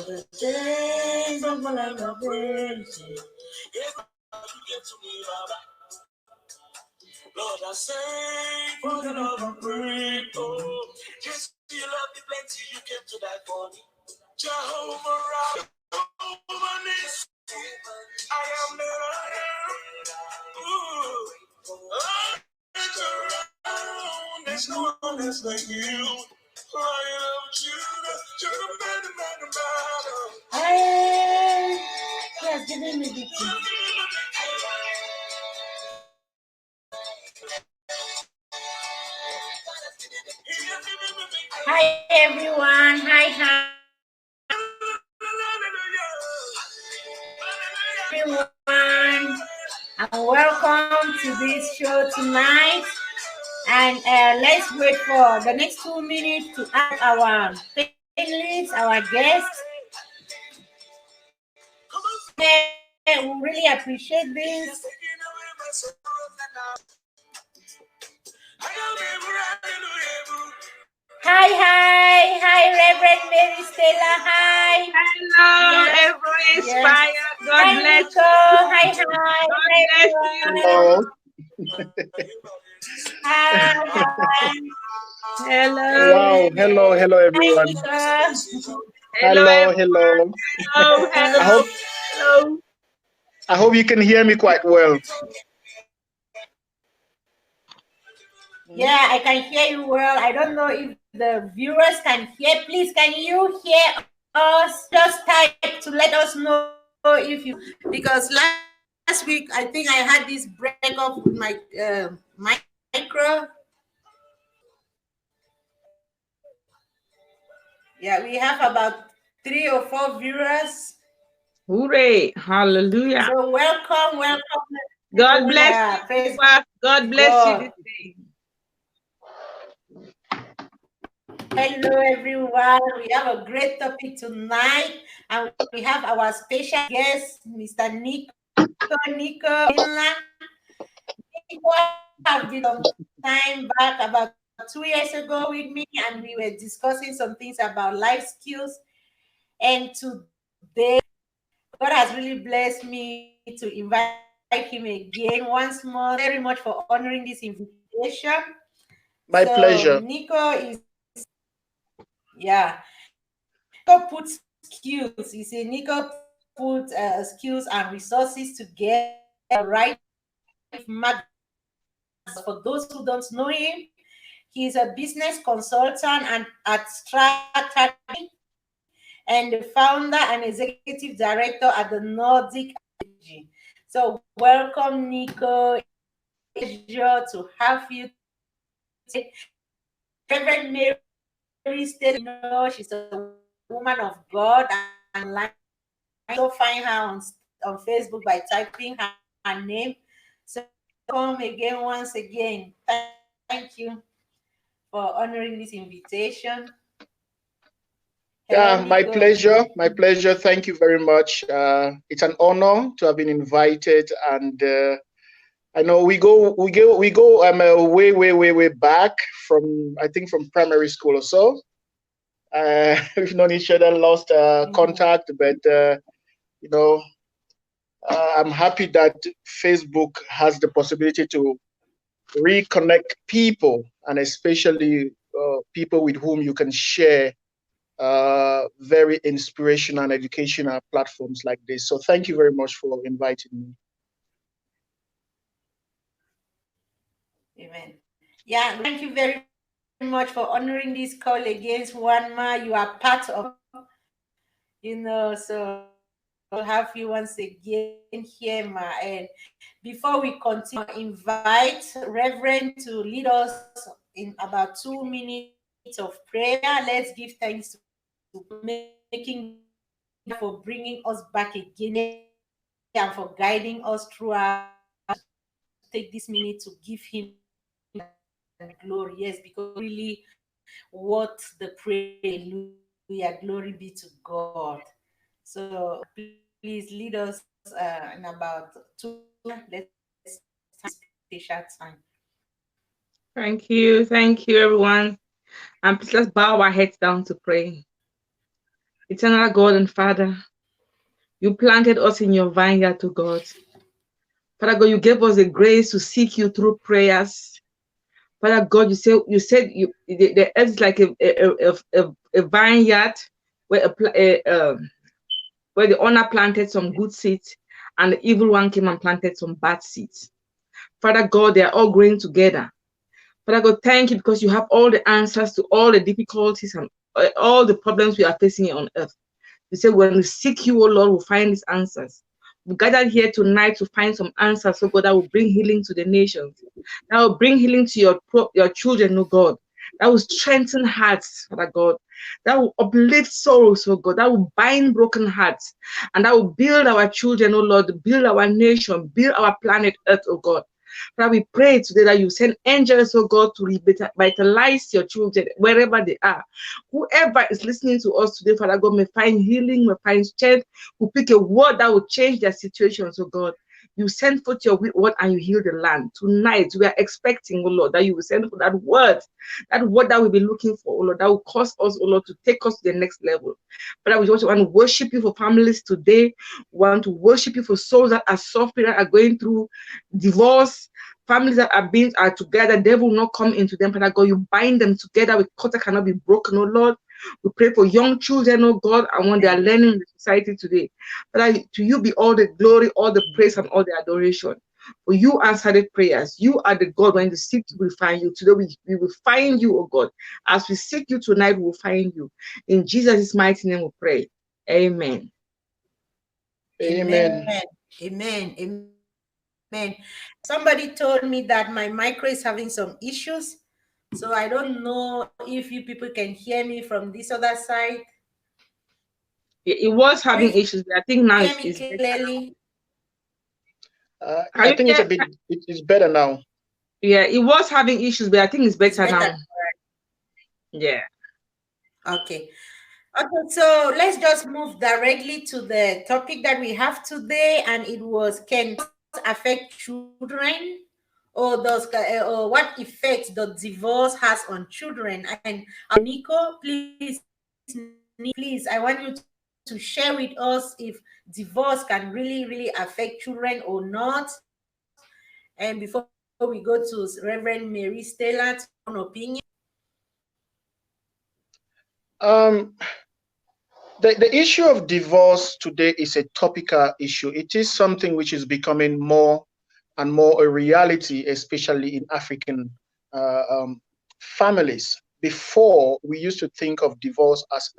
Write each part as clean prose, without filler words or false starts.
the days of my life are plenty. If you get to me, Lord, I say, for the love of great. Oh, just you love me plenty, you came to die for me. Jehovah Rapha, Jehovah Nissi, I am that I am. Ooh, it's around, there's no one else like you. Lion of Judah, Judah, man. Hey, yes, give me the victory. Hi everyone, hi everyone, and welcome to this show tonight. And let's wait for the next 2 minutes to add our panelists, our guests. We really appreciate this. Hi, Reverend Mary Stella. Hi. Hello, everyone inspired. Yes. God bless you. Hi. God bless you. Hi. Hello. Wow. Hello, everyone. Hello. I hope you can hear me quite well. Yeah, I can hear you well. I don't know if the viewers can hear. Please, can you hear us? Just type to let us know if you, because last week I think I had this break up with my micro. Yeah, we have about 3 or 4 viewers. Hooray! Hallelujah! So welcome. God bless you. God bless you this day. Hello, everyone. We have a great topic tonight, and we have our special guest, Mr. Nico. Nico have been some time back, about 2 years ago, with me, and we were discussing some things about life skills. And today, God has really blessed me to invite him again once more. Very much for honoring this invitation. My pleasure. Nico is, Nico puts skills. You see, Nico put skills and resources together, right? For those who don't know him, he's a business consultant and at Strategy, and the founder and executive director at the Nordic Strategy. So welcome, Nico. Pleasure to have you today. Reverend Mary Stella, she's a woman of God, and like you find her on Facebook by typing her name. So come again once again. Thank you for honoring this invitation. Yeah, my pleasure. Thank you very much. It's an honor to have been invited, and I know we go way back from, I think, from primary school or so. We've known each other, lost contact, but you know, I'm happy that Facebook has the possibility to reconnect people, and especially people with whom you can share very inspirational and educational platforms like this. So thank you very much for inviting me. Amen. Yeah, thank you very much for honoring this call against Wanma. You are part of, so I'll have you once again here, Ma. And before we continue, invite Reverend to lead us in about 2 minutes of prayer. Let's give thanks to making, for bringing us back again and for guiding us throughout. Take this minute to give him glory. Yes, because really what the prayer, hallelujah, glory be to God. So please lead us in about 2. Let's special time. Thank you, everyone. And please let's bow our heads down to pray. Eternal God and Father, you planted us in your vineyard to God. Father God, you gave us the grace to seek you through prayers. Father God, you said the earth is like a vineyard where where the owner planted some good seeds and the evil one came and planted some bad seeds. Father God, they are all growing together. Father God, thank you because you have all the answers to all the difficulties and all the problems we are facing on earth. You say when we seek you, oh Lord, we'll find these answers. We gathered here tonight to find some answers, so God, that will bring healing to the nations. That will bring healing to your children, oh God. That will strengthen hearts, Father God. That will uplift sorrows, oh God. That will bind broken hearts. And that will build our children, oh Lord, build our nation, build our planet Earth, oh God. Father, we pray today that you send angels, oh God, to revitalize your children wherever they are. Whoever is listening to us today, Father God, may find healing, may find strength, will pick a word that will change their situations, oh God. You send forth your word and you heal the land. Tonight, we are expecting, oh Lord, that you will send forth that word that we'll be looking for, oh Lord, that will cause us, oh Lord, to take us to the next level. But we also want to worship you for families today. We want to worship you for souls that are suffering, that are going through divorce, families that are together, devil will not come into them, Father God. You bind them together with cord that cannot be broken, oh Lord. We pray for young children, oh God, and when they are learning in the society today. Father, to you be all the glory, all the praise, and all the adoration. For you answered prayers. You are the God. When we seek you, we find you. Today we will find you, oh God. As we seek you tonight, we will find you. In Jesus' mighty name we pray. Amen. Amen. Amen. Amen. Somebody told me that my micro is having some issues. So I don't know if you people can hear me from this other side. It was having issues, but I think now Hear me it's better. clearly. I think it's better now. Yeah, it was having issues, but I think it's better now. Right? Yeah. Okay. Okay, so let's just move directly to the topic that we have today, and it was, can affect children, or or what effect the divorce has on children? And Nico, please, I want you to share with us if divorce can really affect children or not. And before we go to Reverend Mary Stella to give her own opinion. Um, the issue of divorce today is a topical issue. It is something which is becoming more and more a reality, especially in African families. Before, we used to think of divorce as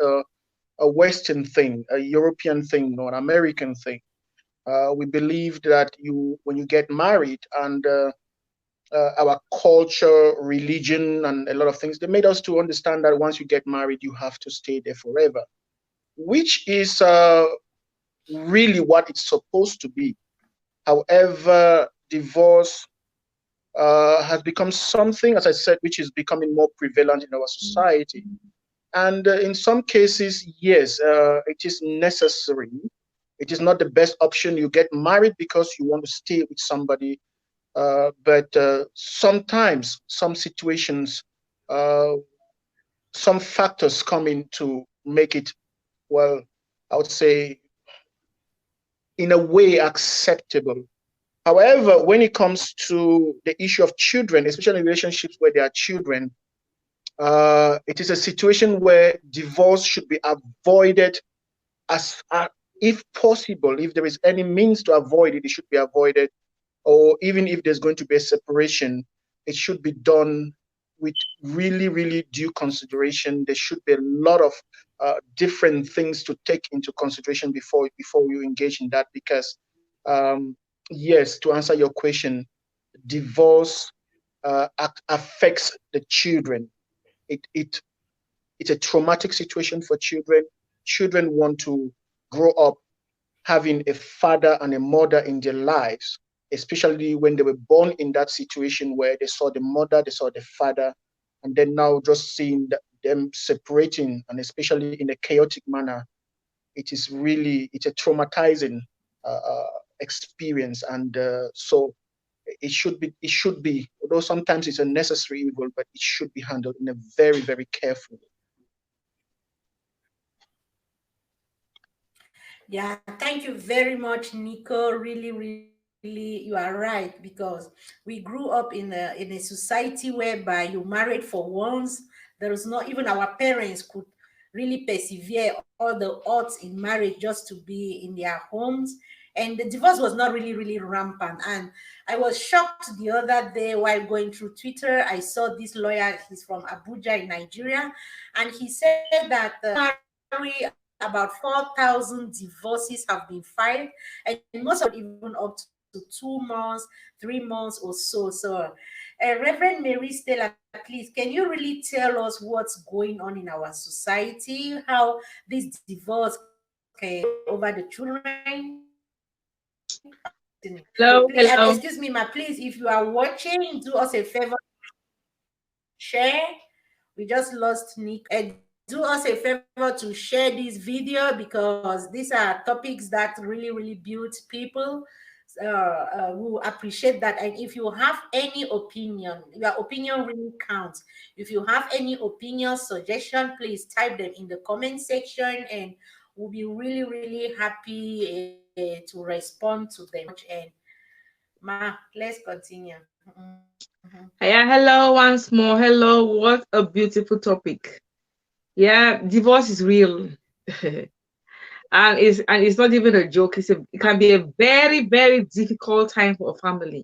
a Western thing, a European thing, or an American thing. We believed that when you get married, and our culture, religion, and a lot of things, they made us to understand that once you get married, you have to stay there forever, which is really what it's supposed to be. However, divorce has become something, as I said, which is becoming more prevalent in our society. And in some cases, yes, it is necessary. It is not the best option. You get married because you want to stay with somebody. But sometimes, some situations, uh, some factors come in to make it, well, I would say, in a way acceptable. However, when it comes to the issue of children, especially in relationships where there are children, it is a situation where divorce should be avoided as if possible. If there is any means to avoid it, it should be avoided. Or even if there's going to be a separation, it should be done with really due consideration. There should be a lot of different things to take into consideration before you engage in that. Because yes, to answer your question, divorce affects the children. It's a traumatic situation for children. Children want to grow up having a father and a mother in their lives, especially when they were born in that situation where they saw the mother, they saw the father, and then now just seeing them separating, and especially in a chaotic manner. It's a traumatizing experience. And so it should be, although sometimes it's a necessary evil, but it should be handled in a very careful way. Yeah, thank you very much, Nico. Really, really, you are right because we grew up in a society whereby you married for once. There is not even our parents could really persevere all the odds in marriage just to be in their homes. And the divorce was not really, really rampant. And I was shocked the other day while going through Twitter. I saw this lawyer, he's from Abuja in Nigeria, and he said that marry about 4,000 divorces have been filed, and most of them even up to 2 months, 3 months or so. So, Reverend Mary Stella, please, can you really tell us what's going on in our society? How this divorce can over the children? Please, Hello, excuse me, ma. hello. Please, if you are watching, do us a favor, share. We just lost Nick. Do us a favor to share this video because these are topics that really, really build people who appreciate that. And if you have any opinion, your opinion really counts. If you have any opinion, suggestion, please type them in the comment section, and we'll be really, really happy to respond to them. And Ma, let's continue. Yeah, hello once more. Hello. What a beautiful topic. Yeah, divorce is real. And it's not even a joke. It can be a very, very difficult time for a family.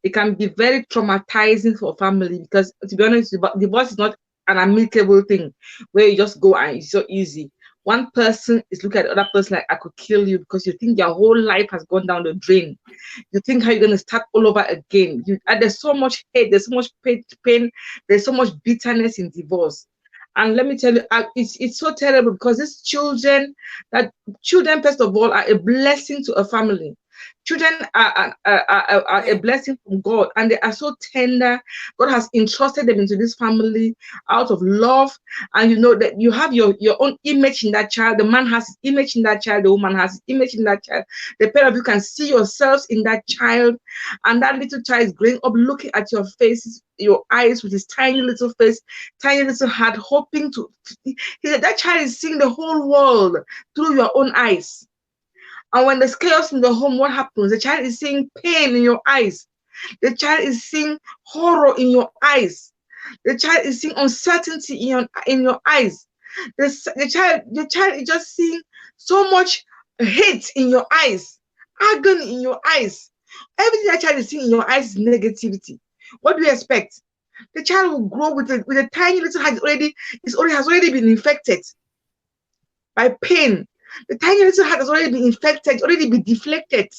It can be very traumatizing for a family because, to be honest, divorce is not an amicable thing where you just go and it's so easy. One person is looking at the other person like, I could kill you, because you think your whole life has gone down the drain. You think how you're going to start all over again. And there's so much hate, there's so much pain, there's so much bitterness in divorce. And let me tell you, it's so terrible because these children, first of all, are a blessing to a family. Children are a blessing from God, and they are so tender. God has entrusted them into this family out of love, and you know that you have your own image in that child. The man has his image in that child, the woman has his image in that child. The pair of you can see yourselves in that child, and that little child is growing up looking at your faces, your eyes, with his tiny little face, tiny little heart, hoping to. That child is seeing the whole world through your own eyes. And when there's chaos in the home, what happens? The child is seeing pain in your eyes. The child is seeing horror in your eyes. The child is seeing uncertainty in your eyes. The child is just seeing so much hate in your eyes, agony in your eyes. Everything that child is seeing in your eyes is negativity. What do you expect? The child will grow with a tiny little heart has already been infected by pain. The tiny little heart has already been infected, already been deflected.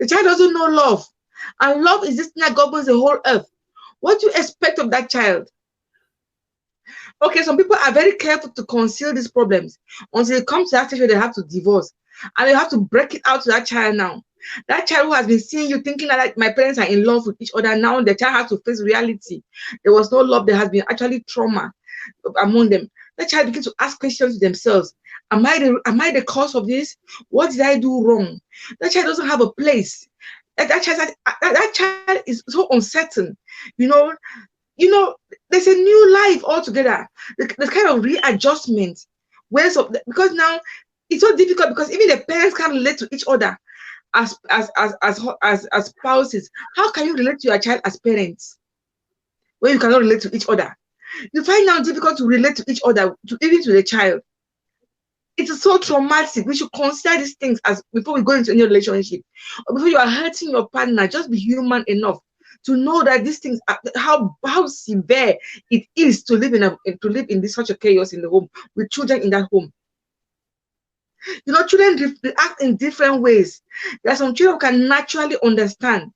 The child doesn't know love. And love is this thing that governs the whole earth. What do you expect of that child? Okay, some people are very careful to conceal these problems until it comes to that stage where they have to divorce. And you have to break it out to that child now. That child who has been seeing you thinking that like, my parents are in love with each other, now the child has to face reality. There was no love, there has been actually trauma among them. That child begins to ask questions to themselves. Am I the cause of this? What did I do wrong? That child doesn't have a place. That child is so uncertain. You know, there's a new life altogether. The kind of readjustment. Because now it's so difficult because even the parents can't relate to each other as spouses. How can you relate to your child as parents when you cannot relate to each other? You find now difficult to relate to each other, even to the child. It is so traumatic. We should consider these things as before we go into any relationship, or before you are hurting your partner. Just be human enough to know that these things are, how severe it is to live in this such a chaos in the home with children in that home. Children react in different ways. There are some children who can naturally understand.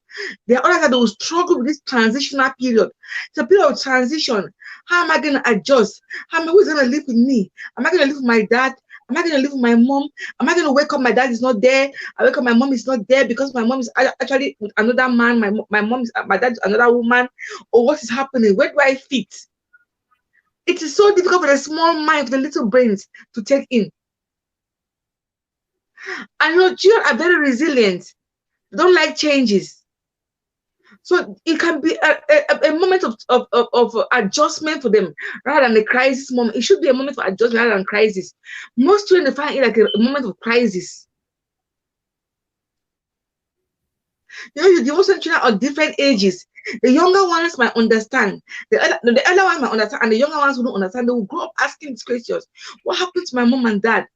There are others that will struggle with this transitional period. It's a period of transition. How am I going to adjust? Who's going to live with me? Am I going to live with my dad? Am I going to live with my mom? Am I going to wake up? My dad is not there. I wake up, my mom is not there because my mom is actually with another man. My dad is another woman. Or what is happening? Where do I fit? It is so difficult for the small mind, for the little brains to take in. And children are very resilient. They don't like changes. So it can be a moment of adjustment for them rather than a crisis moment. It should be a moment of adjustment rather than crisis. Most children they find it like a moment of crisis. You know, the divorced children are different ages. The younger ones might understand. The elder ones might understand, and the younger ones who don't understand, they will grow up asking these questions. What happened to my mom and dad?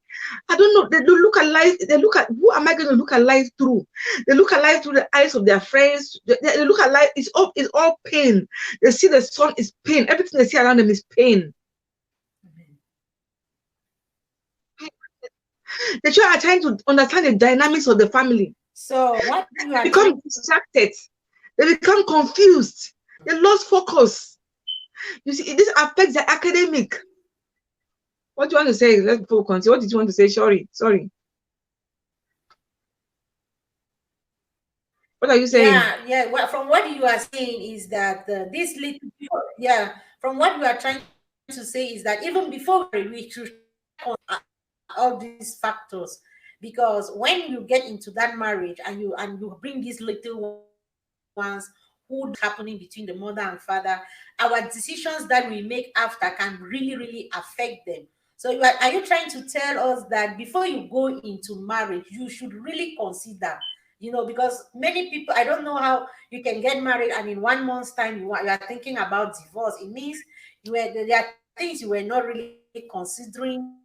I don't know. They don't look at life. They look at who am I going to look at life through? They look at life through the eyes of their friends. They look at life. It's all pain. They see the sun is pain. Everything they see around them is pain. The children are trying to understand the dynamics of the family. So what you are Become trying distracted. They become confused. They lost focus. You see, this affects the academic. What do you want to say? Let's focus. What did you want to say? Sorry. What are you saying? yeah. Well, from what you are saying is that this little, yeah, from what you are trying to say is that even before we should all these factors, because when you get into that marriage and you bring these little ones who happening between the mother and father, our decisions that we make after can really affect them. So are you trying to tell us that before you go into marriage you should really consider, because many people, I don't know how you can get married and in 1 month's time you are thinking about divorce. It means there are things you were not really considering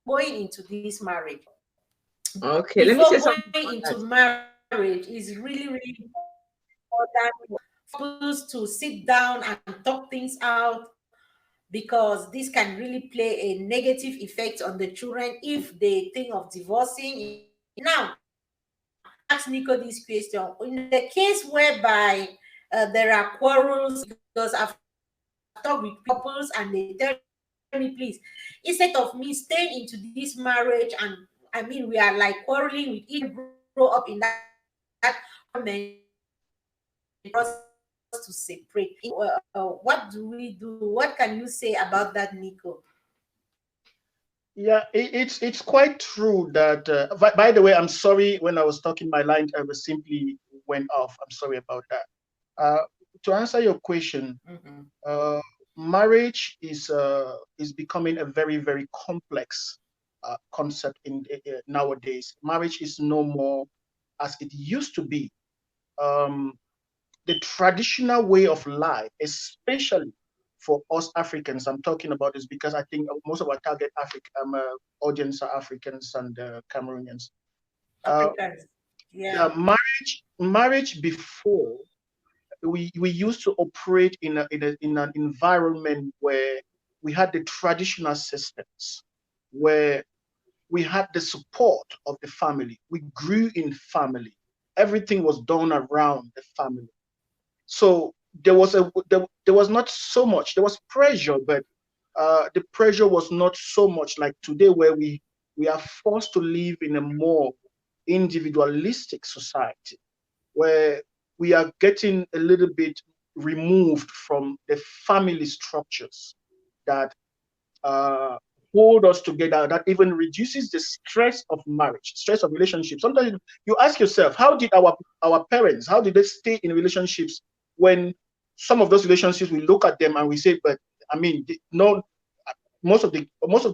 going into this marriage. Before Okay, going let me say into something about marriage that. is really important for couples to sit down and talk things out, because this can really play a negative effect on the children if they think of divorcing in the future. Now, let me ask Nico this question. In the case whereby there are quarrels, because I've talked with couples and they tell me, please, instead of me staying into this marriage, and I mean, we are like quarreling with each other, and our children grow up in that environment, for us to separate. What do we do? What can you say about that, Nico? Yeah, it's quite true that. By the way, I'm sorry when I was talking, my line was simply went off. I'm sorry about that. To answer your question, Mm-hmm. uh, marriage is becoming a very complex concept in nowadays. Marriage is no more as it used to be. Um, the traditional way of life, especially for us Africans, I'm talking about this because I think most of our target audience are Africans and Cameroonians. Uh, Africans. yeah, Yeah. marriage before we used to operate in an environment where we had the traditional systems, where we had the support of the family. We grew in family. Everything was done around the family. So there was not so much. There was pressure, but the pressure was not so much like today, where we are forced to live in a more individualistic society, where we are getting a little bit removed from the family structures that uh, hold us together, that even reduces the stress of marriage, stress of relationships. Sometimes you ask yourself, how did our parents, how did they stay in relationships when some of those relationships, we look at them and we say, but I mean, no, most of the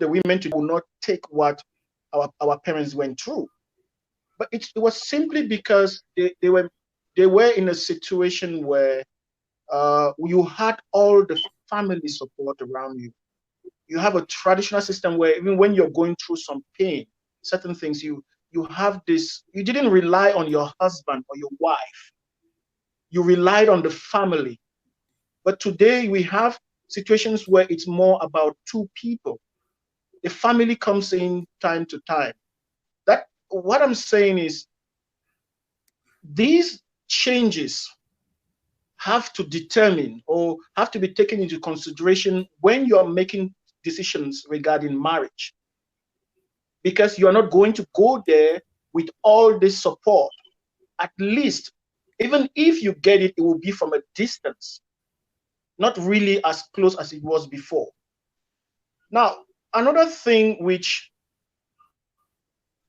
women today will not take what our parents went through. But it was simply because they were in a situation where you had all the family support around you. You have a traditional system where even when you're going through some pain, certain things, you have this. You didn't rely on your husband or your wife. You relied on the family. But today we have situations where it's more about two people. The family comes in time to time. That what I'm saying is these changes have to determine or have to be taken into consideration when you are making decisions regarding marriage, because you are not going to go there with all this support. At least, even if you get it, it will be from a distance, not really as close as it was before. Now, another thing which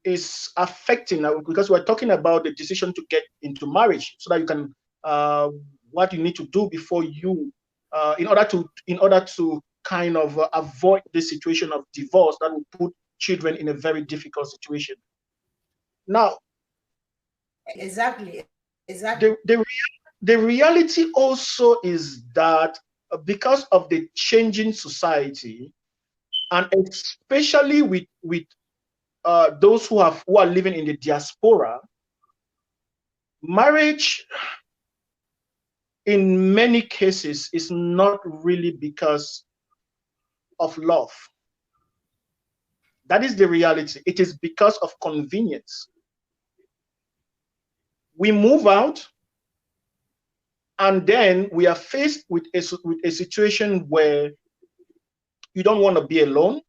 is affecting now, because we're talking about the decision to get into marriage so that you can uh, what you need to do before you, in order to kind of avoid the situation of divorce that will put children in a very difficult situation. Now, Exactly. the reality also is that because of the changing society, and especially with those who are living in the diaspora, marriage in many cases is not really because of love. That is the reality. It is because of convenience. We move out, and then we are faced with a situation where you don't want to be alone.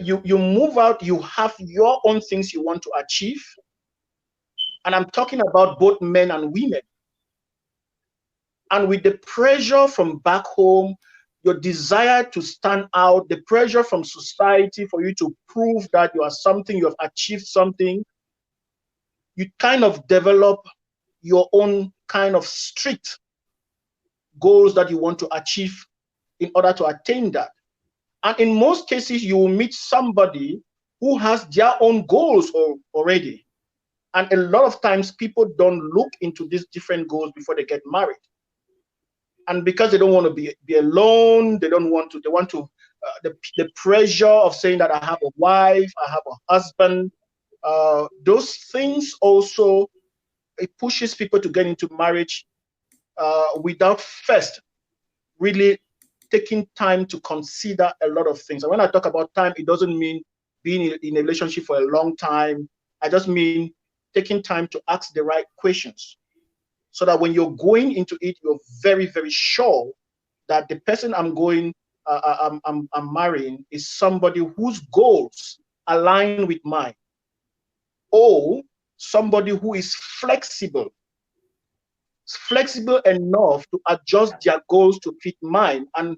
You move out, you have your own things you want to achieve, and I'm talking about both men and women. And with the pressure from back home, your desire to stand out, the pressure from society for you to prove that you are something, you have achieved something, you kind of develop your own kind of strict goals that you want to achieve in order to attain that. And in most cases, you will meet somebody who has their own goals already. And a lot of times people don't look into these different goals before they get married. And because they don't want to be alone, they want to the pressure of saying that I have a wife, I have a husband, those things also, it pushes people to get into marriage without first really taking time to consider a lot of things. And when I talk about time, it doesn't mean being in a relationship for a long time. I just mean taking time to ask the right questions, so that when you're going into it, you're very, very sure that the person I'm marrying is somebody whose goals align with mine, or somebody who is flexible enough to adjust their goals to fit mine. And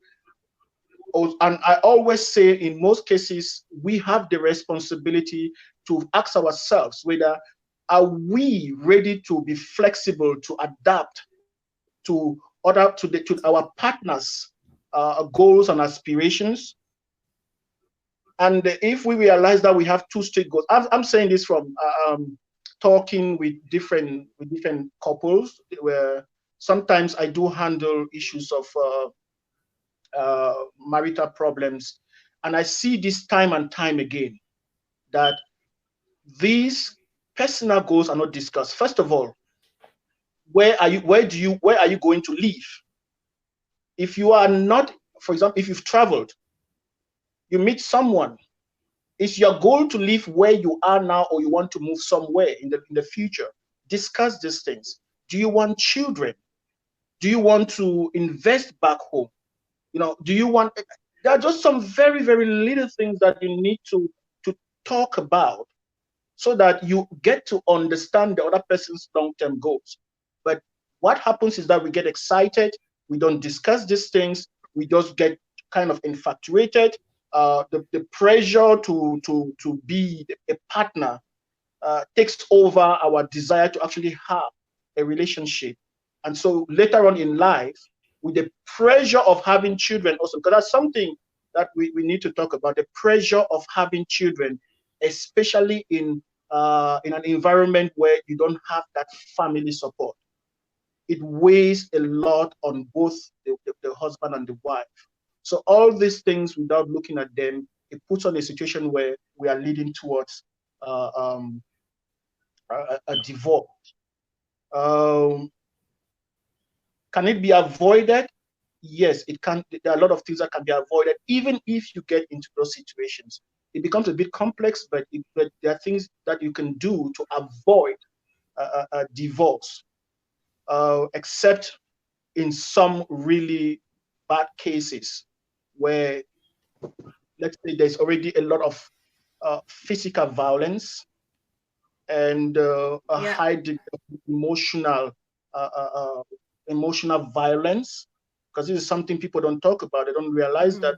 I always say, in most cases, we have the responsibility to ask ourselves whether are we ready to be flexible, to adapt to our partners' goals and aspirations. And if we realize that we have two strict goals, I'm saying this from talking with different couples, where sometimes I do handle issues of marital problems, and I see this time and time again, that these personal goals are not discussed. First of all, where are you going to live? If you are not, for example, if you've traveled, you meet someone, is your goal to live where you are now, or you want to move somewhere in the future? Discuss these things. Do you want children? Do you want to invest back home? Do you want, there are just some very, very little things that you need to talk about, so that you get to understand the other person's long-term goals. But what happens is that we get excited, we don't discuss these things, we just get kind of infatuated. The pressure to be a partner takes over our desire to actually have a relationship. And so later on in life, with the pressure of having children also, because that's something that we need to talk about, the pressure of having children, especially in an environment where you don't have that family support. It weighs a lot on both the husband and the wife. So all these things, without looking at them, it puts on a situation where we are leading towards a divorce. Can it be avoided? Yes, it can. There are a lot of things that can be avoided, even if you get into those situations. It becomes a bit complex, but there are things that you can do to avoid a divorce, except in some really bad cases where, let's say, there's already a lot of physical violence and a high degree of uh, uh, uh, emotional violence, because this is something people don't talk about. They don't realize that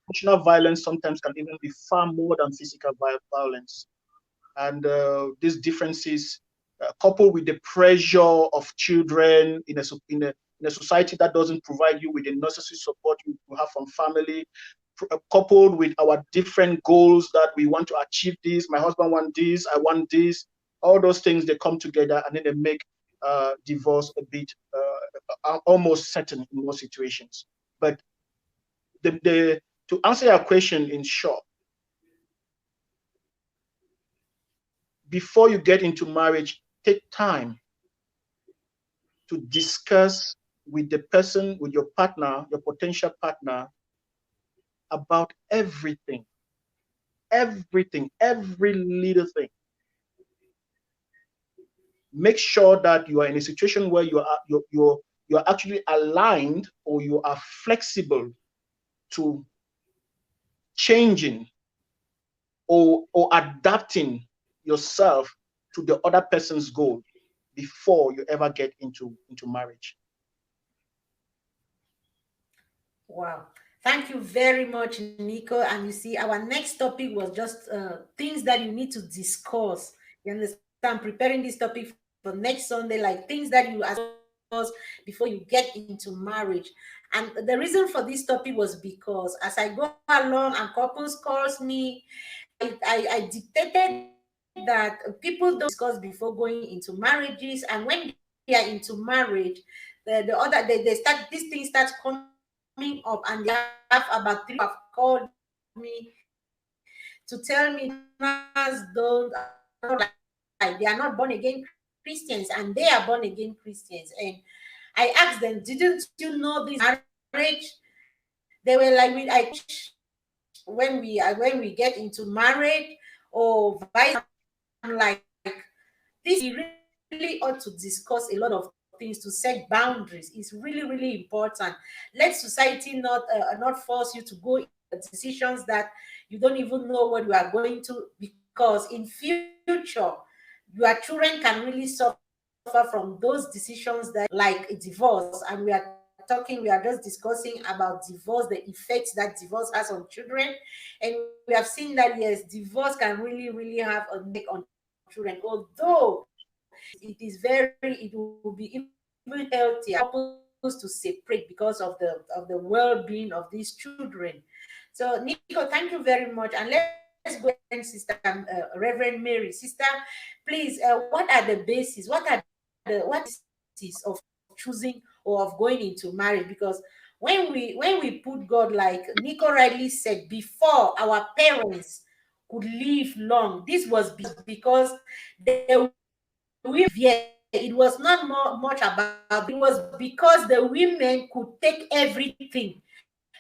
emotional violence sometimes can even be far more than physical violence. And these differences coupled with the pressure of children in a society that doesn't provide you with the necessary support you have from family, coupled with our different goals that we want to achieve this. My husband wants this, I want this. All those things, they come together and then they make divorce a bit almost certain in most situations. But to answer your question in short, before you get into marriage, take time to discuss with the person, with your partner, your potential partner, about everything, every little thing. Make sure that you are in a situation where you're actually aligned, or you are flexible to changing or adapting yourself to the other person's goal before you ever get into marriage. Wow. Thank you very much, Nico. And you see, our next topic was just things that you need to discuss. You understand? Preparing this topic for next Sunday, like things that you discuss before you get into marriage. And the reason for this topic was because as I go along and couples calls me, I dictated that people don't discuss before going into marriages, and when they are into marriage, the other they start, this thing starts coming up, and they have about 3 have called me to tell me partners are not like, they are not born again Christians, and they are born again Christians. And I asked them, didn't you know this marriage? They were like, I teach when we get into marriage, or vice versa. I'm like, this we really ought to discuss a lot of things to set boundaries. It's really really important. Let society not force you to go into decisions that you don't even know what you are going to, because in future your children can really suffer from those decisions that like a divorce. And we are just discussing about divorce, the effects that divorce has on children. And we have seen that yes, divorce can really really have a negative on children, although it will be even healthier for couples to separate because of the well-being of these children. So Nico, thank you very much, and let's go ahead, sister, Reverend Mary. Sister, please, what are the bases, what are the basis of choosing or of going into marriage? Because when we put God, like Nico rightly said, before our parents could live long, this was because the women it was not much about the man, it was because the women could take everything.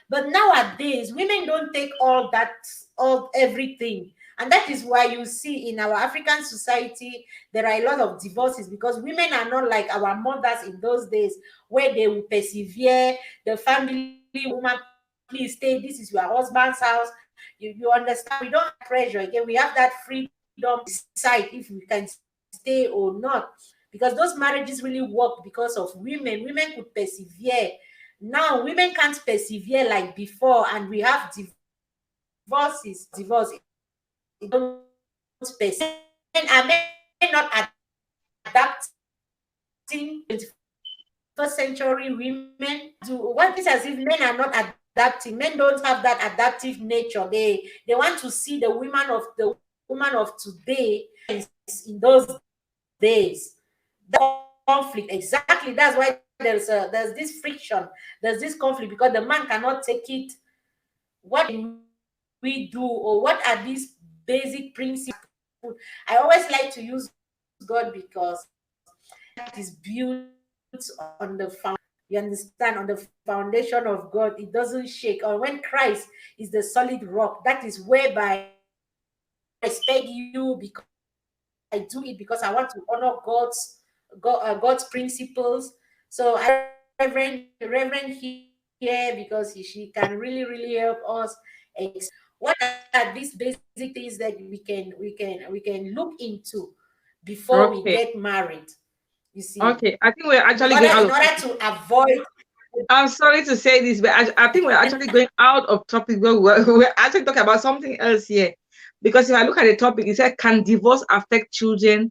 But nowadays women don't take all everything. And that is why you see in our African society there are a lot of divorces, because women are not like our mothers in those days, where they will persevere. The family woman, please stay, this is your husband's house. You understand, we don't have pressure again, we have that freedom to decide if we can stay or not, because those marriages really work because of women could persevere. Now women can't persevere like before, and we have divorces. Divorce, it don't persevere. Men are men not adapting to 21st century women do what is as if men are not adapting. Men don't have that adaptive nature. They want to see the woman of today in those days. Conflict, exactly. That's why there's this friction, there's this conflict, because the man cannot take it. What can we do, or what are these basic principles? I always like to use God, because that is built on the you understand, on the foundation of God. It doesn't shake. Or when Christ is the solid rock, that is whereby respect you, because I do it because I want to honor God's principles. So I Reverend here, because she can really really help us what are these basic things that we can look into before we Okay. get married. You see, Okay. I think we're in actually order going out in of order topic. to avoid. I'm sorry to say this, but I think we're actually going out of topic. We're actually talking about something else here. Because if I look at the topic, it said, can divorce affect children?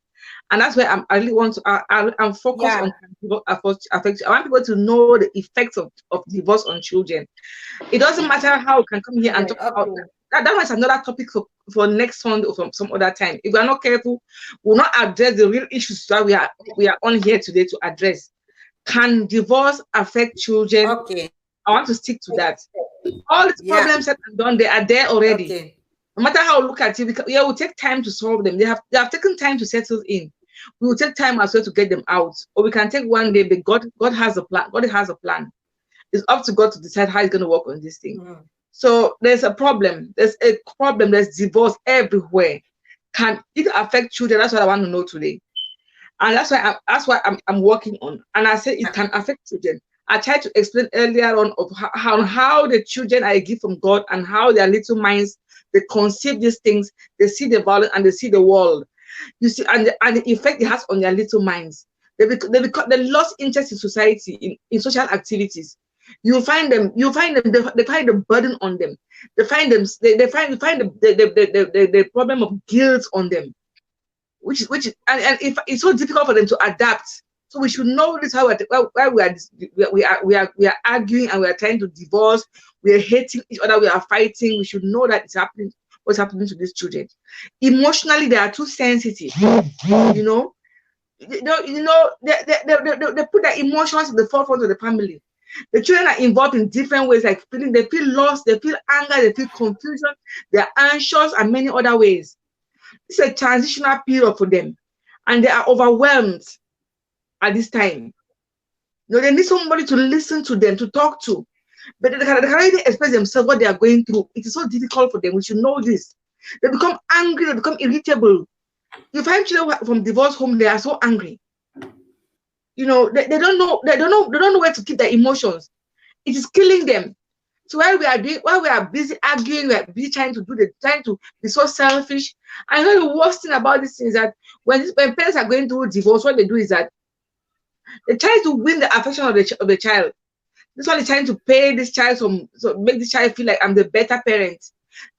And that's where I really want to, I'm focused Yeah. on affect. I want people to know the effects of divorce on children. It doesn't matter how we can come here and Children. talk about Okay. that was another topic for next Sunday or from some other time. If we are not careful, we'll not address the real issues that we are on here today to address. Can divorce affect children? Okay. I want to stick to that. All these Yeah. problems that are done, they are there already. Okay. No matter how we look at it, it will take time to solve them. They have taken time to settle in. We will take time as well to get them out. Or we can take one day, but God has a plan. God has a plan. It's up to God to decide how He's going to work on this thing. Mhm. So there's a problem. There's a problem. There's divorce everywhere. Can it affect children? That's what I want to know today. And that's why I'm working on. And I say it can affect children. I tried to explain earlier on of how the children are a gift from God and how their little minds, they conceive these things, they see the violence and they see the world. You see, and the effect it has on their little minds. They lost interest in society, in social activities. You find them, they find the burden on them. They find them, they find the problem of guilt on them, and if it's so difficult for them to adapt. So we should know this how why we are arguing and we are trying to divorce, we are hating each other, we are fighting. We should know that it's happening, what's happening to these children. Emotionally, they are too sensitive, you know. They put their emotions in the forefront of the family. The children are involved in different ways, like they feel lost, they feel anger, they feel confusion, they're anxious, and many other ways. It's a transitional period for them, and they are overwhelmed at this time. You know, they need somebody to listen to them, to talk to, but they can already express themselves what they are going through. It is so difficult for them. We should know this. They become angry, they become irritable. You find children from divorce home, they are so angry. You know, they don't know where to keep their emotions. It is killing them. So while we are busy arguing, we are busy trying to be so selfish. I know the worst thing about this is that when parents are going through divorce, what they do is that they try to win the affection of the child. This one is trying to pay this child so make this child feel like I'm the better parent.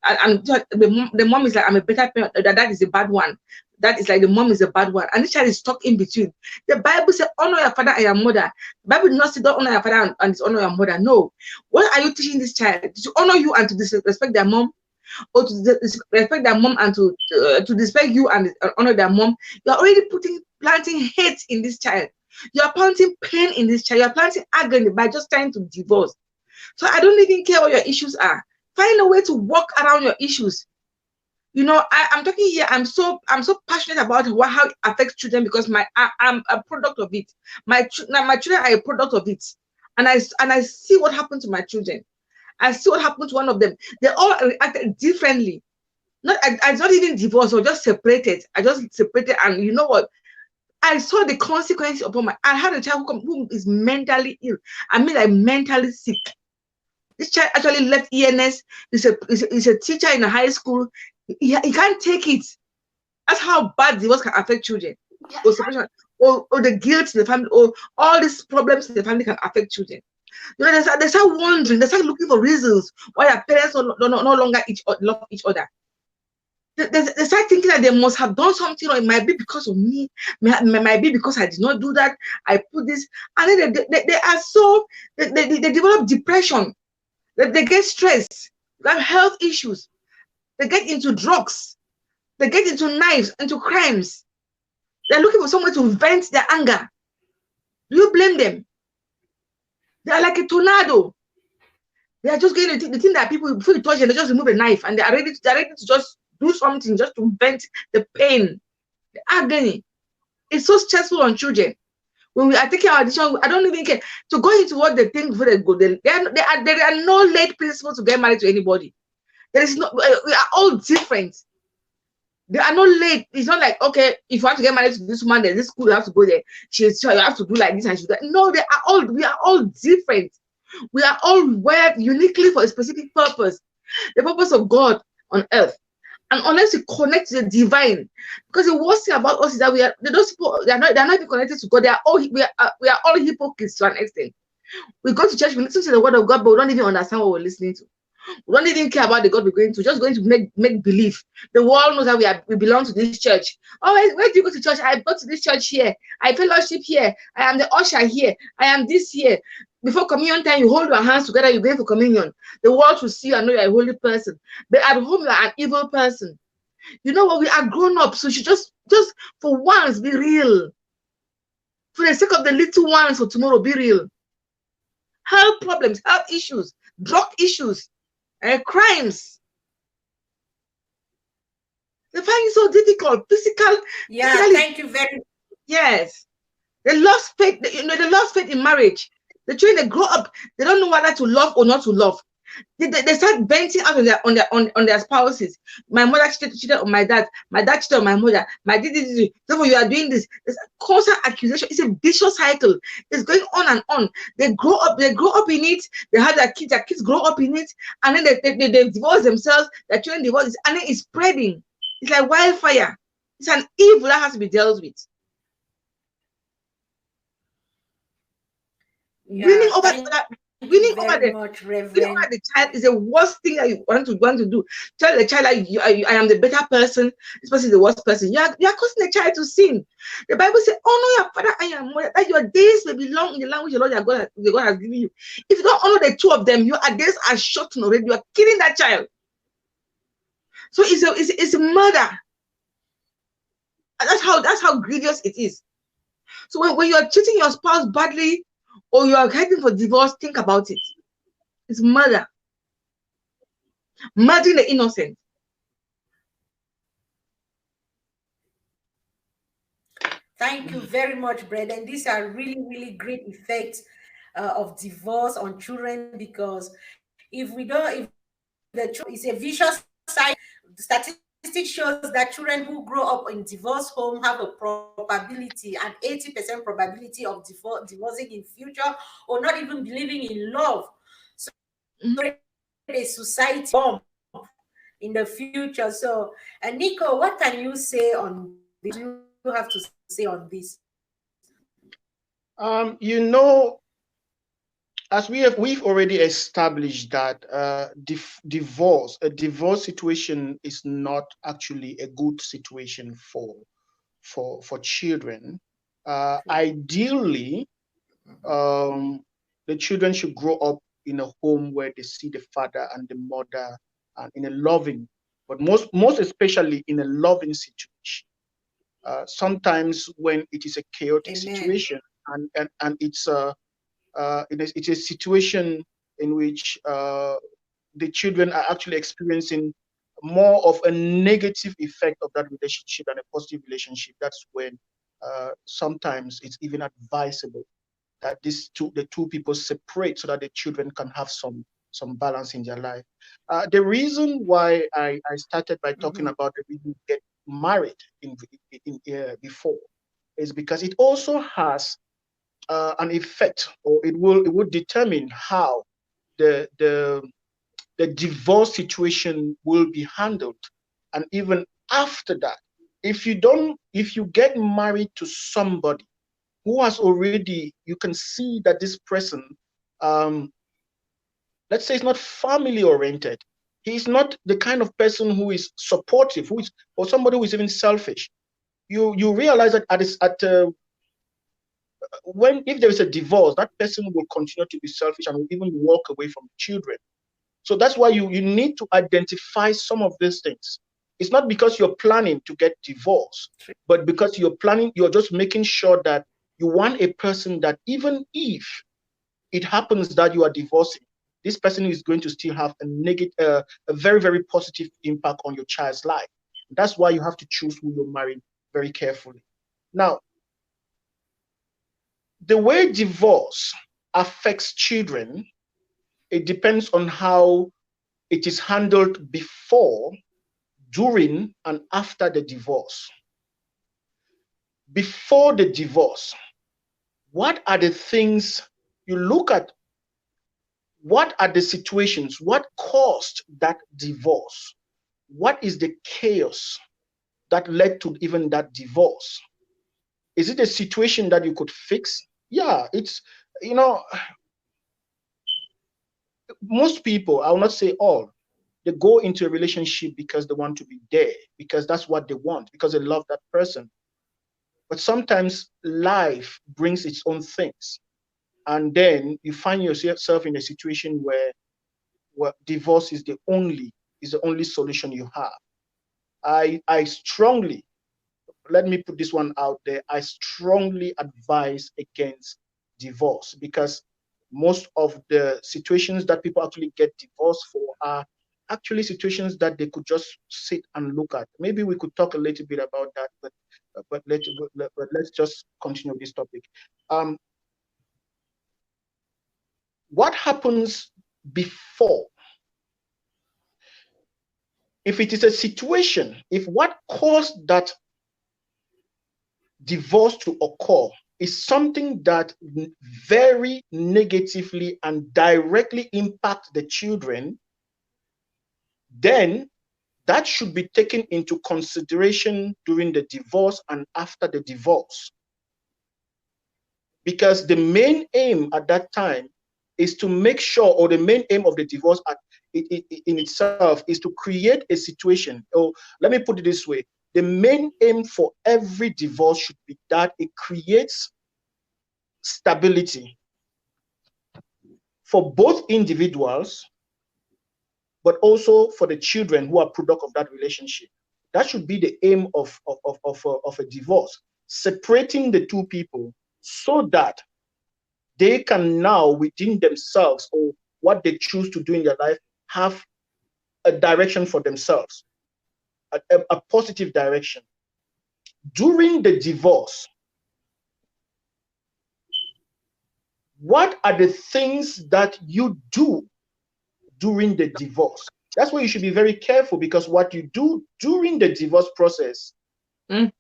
And the mom is like, I'm a better parent. That is a bad one. That is like the mom is a bad one. And this child is stuck in between. The Bible says, honor your father and your mother. The Bible does not say, don't honor your father and honor your mother. No. What are you teaching this child? To honor you and to disrespect their mom? Or to respect their mom and to disrespect you and honor their mom? You're already planting hate in this child. You're planting pain in this child. You're planting agony by just trying to divorce. So I don't even care what your issues are. Find a way to work around your issues. You know, I'm talking here. I'm so passionate about how it affects children because I'm a product of it. My children are a product of it, and I see what happened to my children. I see what happened to one of them. They all reacted differently. I not even divorced or just separated. I just separated, and you know what? I saw the consequences upon I had a child who is mentally ill. I mean, like mentally sick. This child actually left ENS. He's a teacher in a high school. He can't take it. That's how bad divorce can affect children. Or separation, or the guilt in the family, or all these problems in the family can affect children. You know, they start wondering, they start looking for reasons why their parents no longer love each other. They start thinking that they must have done something, or it might be because of me, might be because I did not do that. I put this, and then they are so they develop depression. They get stressed, they have health issues, they get into drugs, they get into knives, into crimes. They're looking for someone to vent their anger. Do you blame them? They are like a tornado. They are just going to the thing that people, before you touch them, they just remove a knife and they are ready to just do something just to vent the pain, the agony. It's so stressful on children. When we are taking our decision, I don't even care to go into what they think before they go. There are no late principles to get married to anybody. There is no. We are all different. There are no late. It's not like, okay, if you want to get married to this woman, then this school you have to go there. You have to do like this and she do that. No, we are all different. We are all wired uniquely for a specific purpose, the purpose of God on earth. And unless we connect to the divine, because the worst thing about us is that those people, they're not even connected to God. We are all hypocrites to an extent. We go to church, we listen to the word of God, but we don't even understand what we're listening to. We don't even care about the God we're going to. Just going to make believe. The world knows that we belong to this church. Oh, where do you go to church? I go to this church here. I fellowship here. I am the usher here. I am this here. Before communion time, you hold your hands together. You go for communion. The world will see you and know you're a holy person. But at home, you're an evil person. You know what? We are grown up, so you should just for once be real. For the sake of the little ones for tomorrow, be real. Health problems, health issues, drug issues, crimes. They find it so difficult. Yeah, Physically, thank you very much. yes. They lost faith. They lost faith in marriage. The children, they grow up, they don't know whether to love or not to love. They start venting out on their spouses. My mother cheated on my dad. My dad cheated on my mother. My did. Therefore, you are doing this. There's a constant accusation. It's a vicious cycle. It's going on and on. They grow up in it. They have their kids grow up in it, and then they divorce themselves. Their children divorce, and then it's spreading. It's like wildfire. It's an evil that has to be dealt with. Winning Yeah, over thank that, you winning very over the much, winning Reverend. over the child is the worst thing that you want to do. Tell the child that I am the better person. This person is the worst person. You are causing the child to sin. The Bible says, honor your father and your mother, that your days may be long in the land which the Lord your God has given you. If you don't honor the two of them, your days are short already. You are killing that child. So it's a murder. And that's how grievous it is. So when you are treating your spouse badly or you are heading for divorce, think about it. It's murder. Murdering the innocent. Thank you very much, Brendan. These are really, really great effects of divorce on children, because if the it's a vicious cycle. Statistics shows that children who grow up in divorce home have a probability, an 80% probability of divorcing in future, or not even believing in love. So a society bomb in the future. So, Nico, what can you say on this? What do you have to say on this? You know, as we've already established that a divorce situation is not actually a good situation for children. Ideally, the children should grow up in a home where they see the father and the mother and in a loving, but most especially in a loving situation. Sometimes when it is a chaotic Amen. situation and it's a situation in which the children are actually experiencing more of a negative effect of that relationship than a positive relationship, that's when sometimes it's even advisable that the two people separate so that the children can have some balance in their life. The reason why I started by talking about the reason to get married before is because it also has an effect, or it would determine how the the the divorce situation will be handled. And even after that, if you get married to somebody who has already, you can see that this person, um, let's say, is not family oriented. He's not the kind of person who is supportive, or somebody who is even selfish. You realize that when if there is a divorce, that person will continue to be selfish and will even walk away from the children. So that's why you need to identify some of these things. It's not because you're planning to get divorced, but because you're just making sure that you want a person that even if it happens that you are divorcing, this person is going to still have a very, very positive impact on your child's life. That's why you have to choose who you're marrying very carefully. Now, the way divorce affects children, it depends on how it is handled before, during, and after the divorce. Before the divorce, what are the things you look at? What are the situations? What caused that divorce? What is the chaos that led to even that divorce? Is it a situation that you could fix? Yeah, it's, you know, most people, I will not say all, they go into a relationship because they want to be there, because that's what they want, because they love that person. But sometimes life brings its own things. And then you find yourself in a situation where divorce is the only solution you have. I strongly, let me put this one out there, I strongly advise against divorce, because most of the situations that people actually get divorced for are actually situations that they could just sit and look at. Maybe we could talk a little bit about that, but let's just continue this topic. Um, what happens before, if it is a situation, if what caused that divorce to occur is something that very negatively and directly impacts the children, then that should be taken into consideration during the divorce and after the divorce. Because the main aim at that time is to make sure, or the main aim of the divorce in itself is to create a situation, or let me put it this way, the main aim for every divorce should be that it creates stability for both individuals, but also for the children who are product of that relationship. That should be the aim of a divorce, separating the two people so that they can now within themselves, or what they choose to do in their life, have a direction for themselves, a positive direction. During the divorce, what are the things that you do during the divorce? That's why you should be very careful, because what you do during the divorce process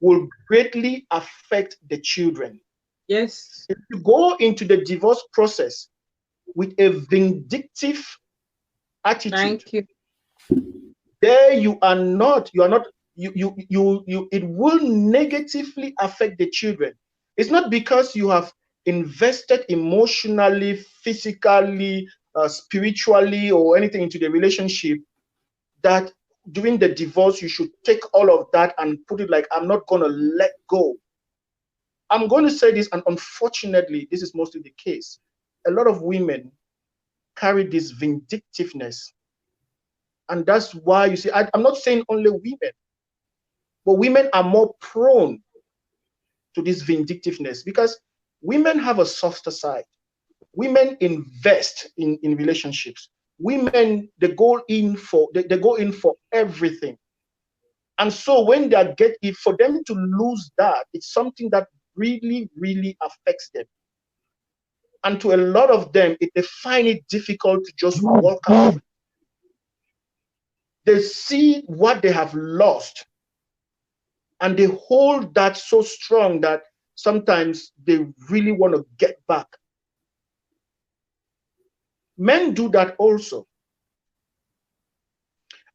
will greatly affect the children. Yes. If you go into the divorce process with a vindictive attitude, Thank you. there you are not, it will negatively affect the children. It's not because you have invested emotionally, physically, spiritually, or anything into the relationship, that during the divorce you should take all of that and put it like, I'm not going to let go. I'm going to say this, and unfortunately this is mostly the case. A lot of women carry this vindictiveness, and that's why you see, I'm not saying only women, but women are more prone to this vindictiveness, because women have a softer side. Women invest in relationships. Women, they go in for everything. And so when for them to lose that, it's something that really, really affects them. And to a lot of them, they find it difficult to just walk out. They see what they have lost, and they hold that so strong that sometimes they really want to get back. Men do that also.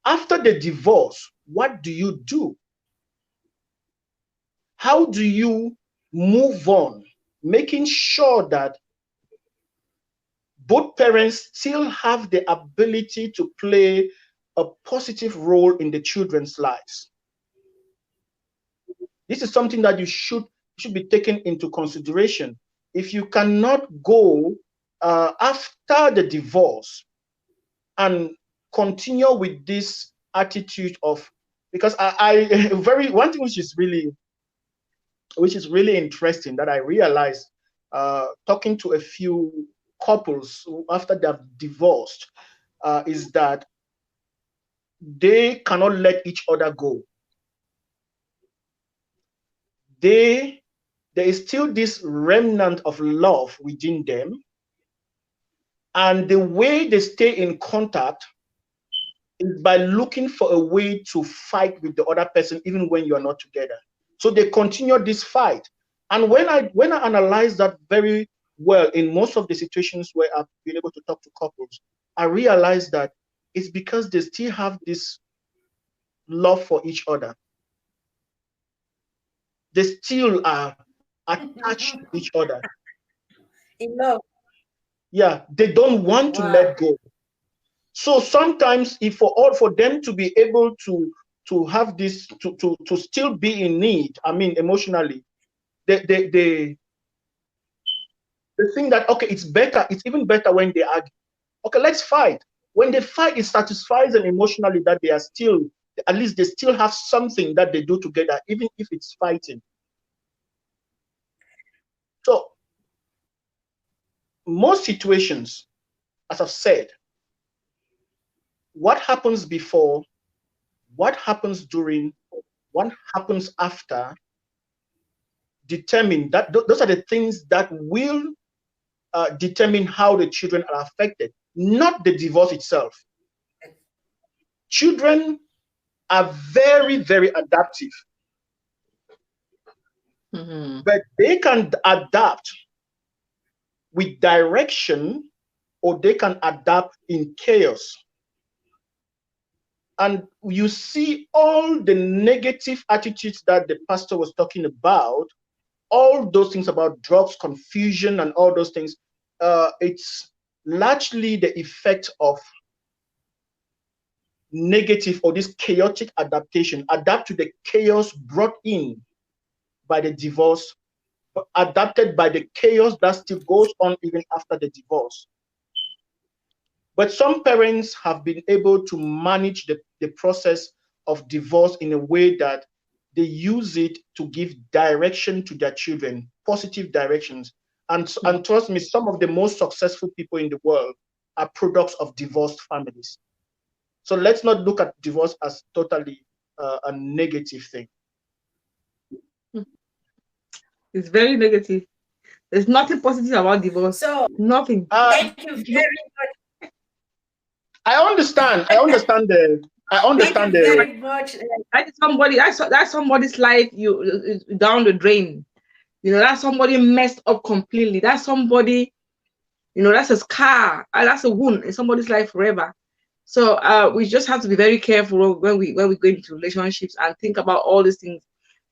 After the divorce, what do you do? How do you move on, making sure that both parents still have the ability to play a positive role in the children's lives? This is something that you should be taken into consideration. If you cannot go after the divorce and continue with this attitude of, because I very one thing which is really interesting that I realized talking to a few couples after they've divorced, is that they cannot let each other go. There is still this remnant of love within them, and the way they stay in contact is by looking for a way to fight with the other person even when you are not together. So they continue this fight. And when I analyze that very well in most of the situations where I've been able to talk to couples, I realize that it's because they still have this love for each other. They still are attached to each other. In love. Yeah, they don't want to Wow. let go. So sometimes, if for them to be able to have this, to still be in need, I mean emotionally, they think that, okay, it's even better when they argue. Okay, let's fight. When they fight, it satisfies them emotionally that they are still, at least they still have something that they do together, even if it's fighting. So most situations, as I've said, what happens before, what happens during, what happens after, determine that those are the things that will determine how the children are affected, not the divorce itself. Children are very, very adaptive, but they can adapt with direction, or they can adapt in chaos. And you see all the negative attitudes that the pastor was talking about, all those things about drugs, confusion, and all those things. It's largely the effect of negative, or this chaotic adaptation, adapt to the chaos brought in by the divorce, but adapted by the chaos that still goes on even after the divorce. But some parents have been able to manage the process of divorce in a way that they use it to give direction to their children, positive directions. And trust me, some of the most successful people in the world are products of divorced families. So let's not look at divorce as totally a negative thing. It's very negative. There's nothing positive about divorce. So Nothing. thank you very much. I understand. I understand Thank you the. very much. That's somebody's life down the drain. That's somebody messed up completely. That's somebody, that's a scar. That's a wound in somebody's life forever. So we just have to be very careful when we go into relationships and think about all these things.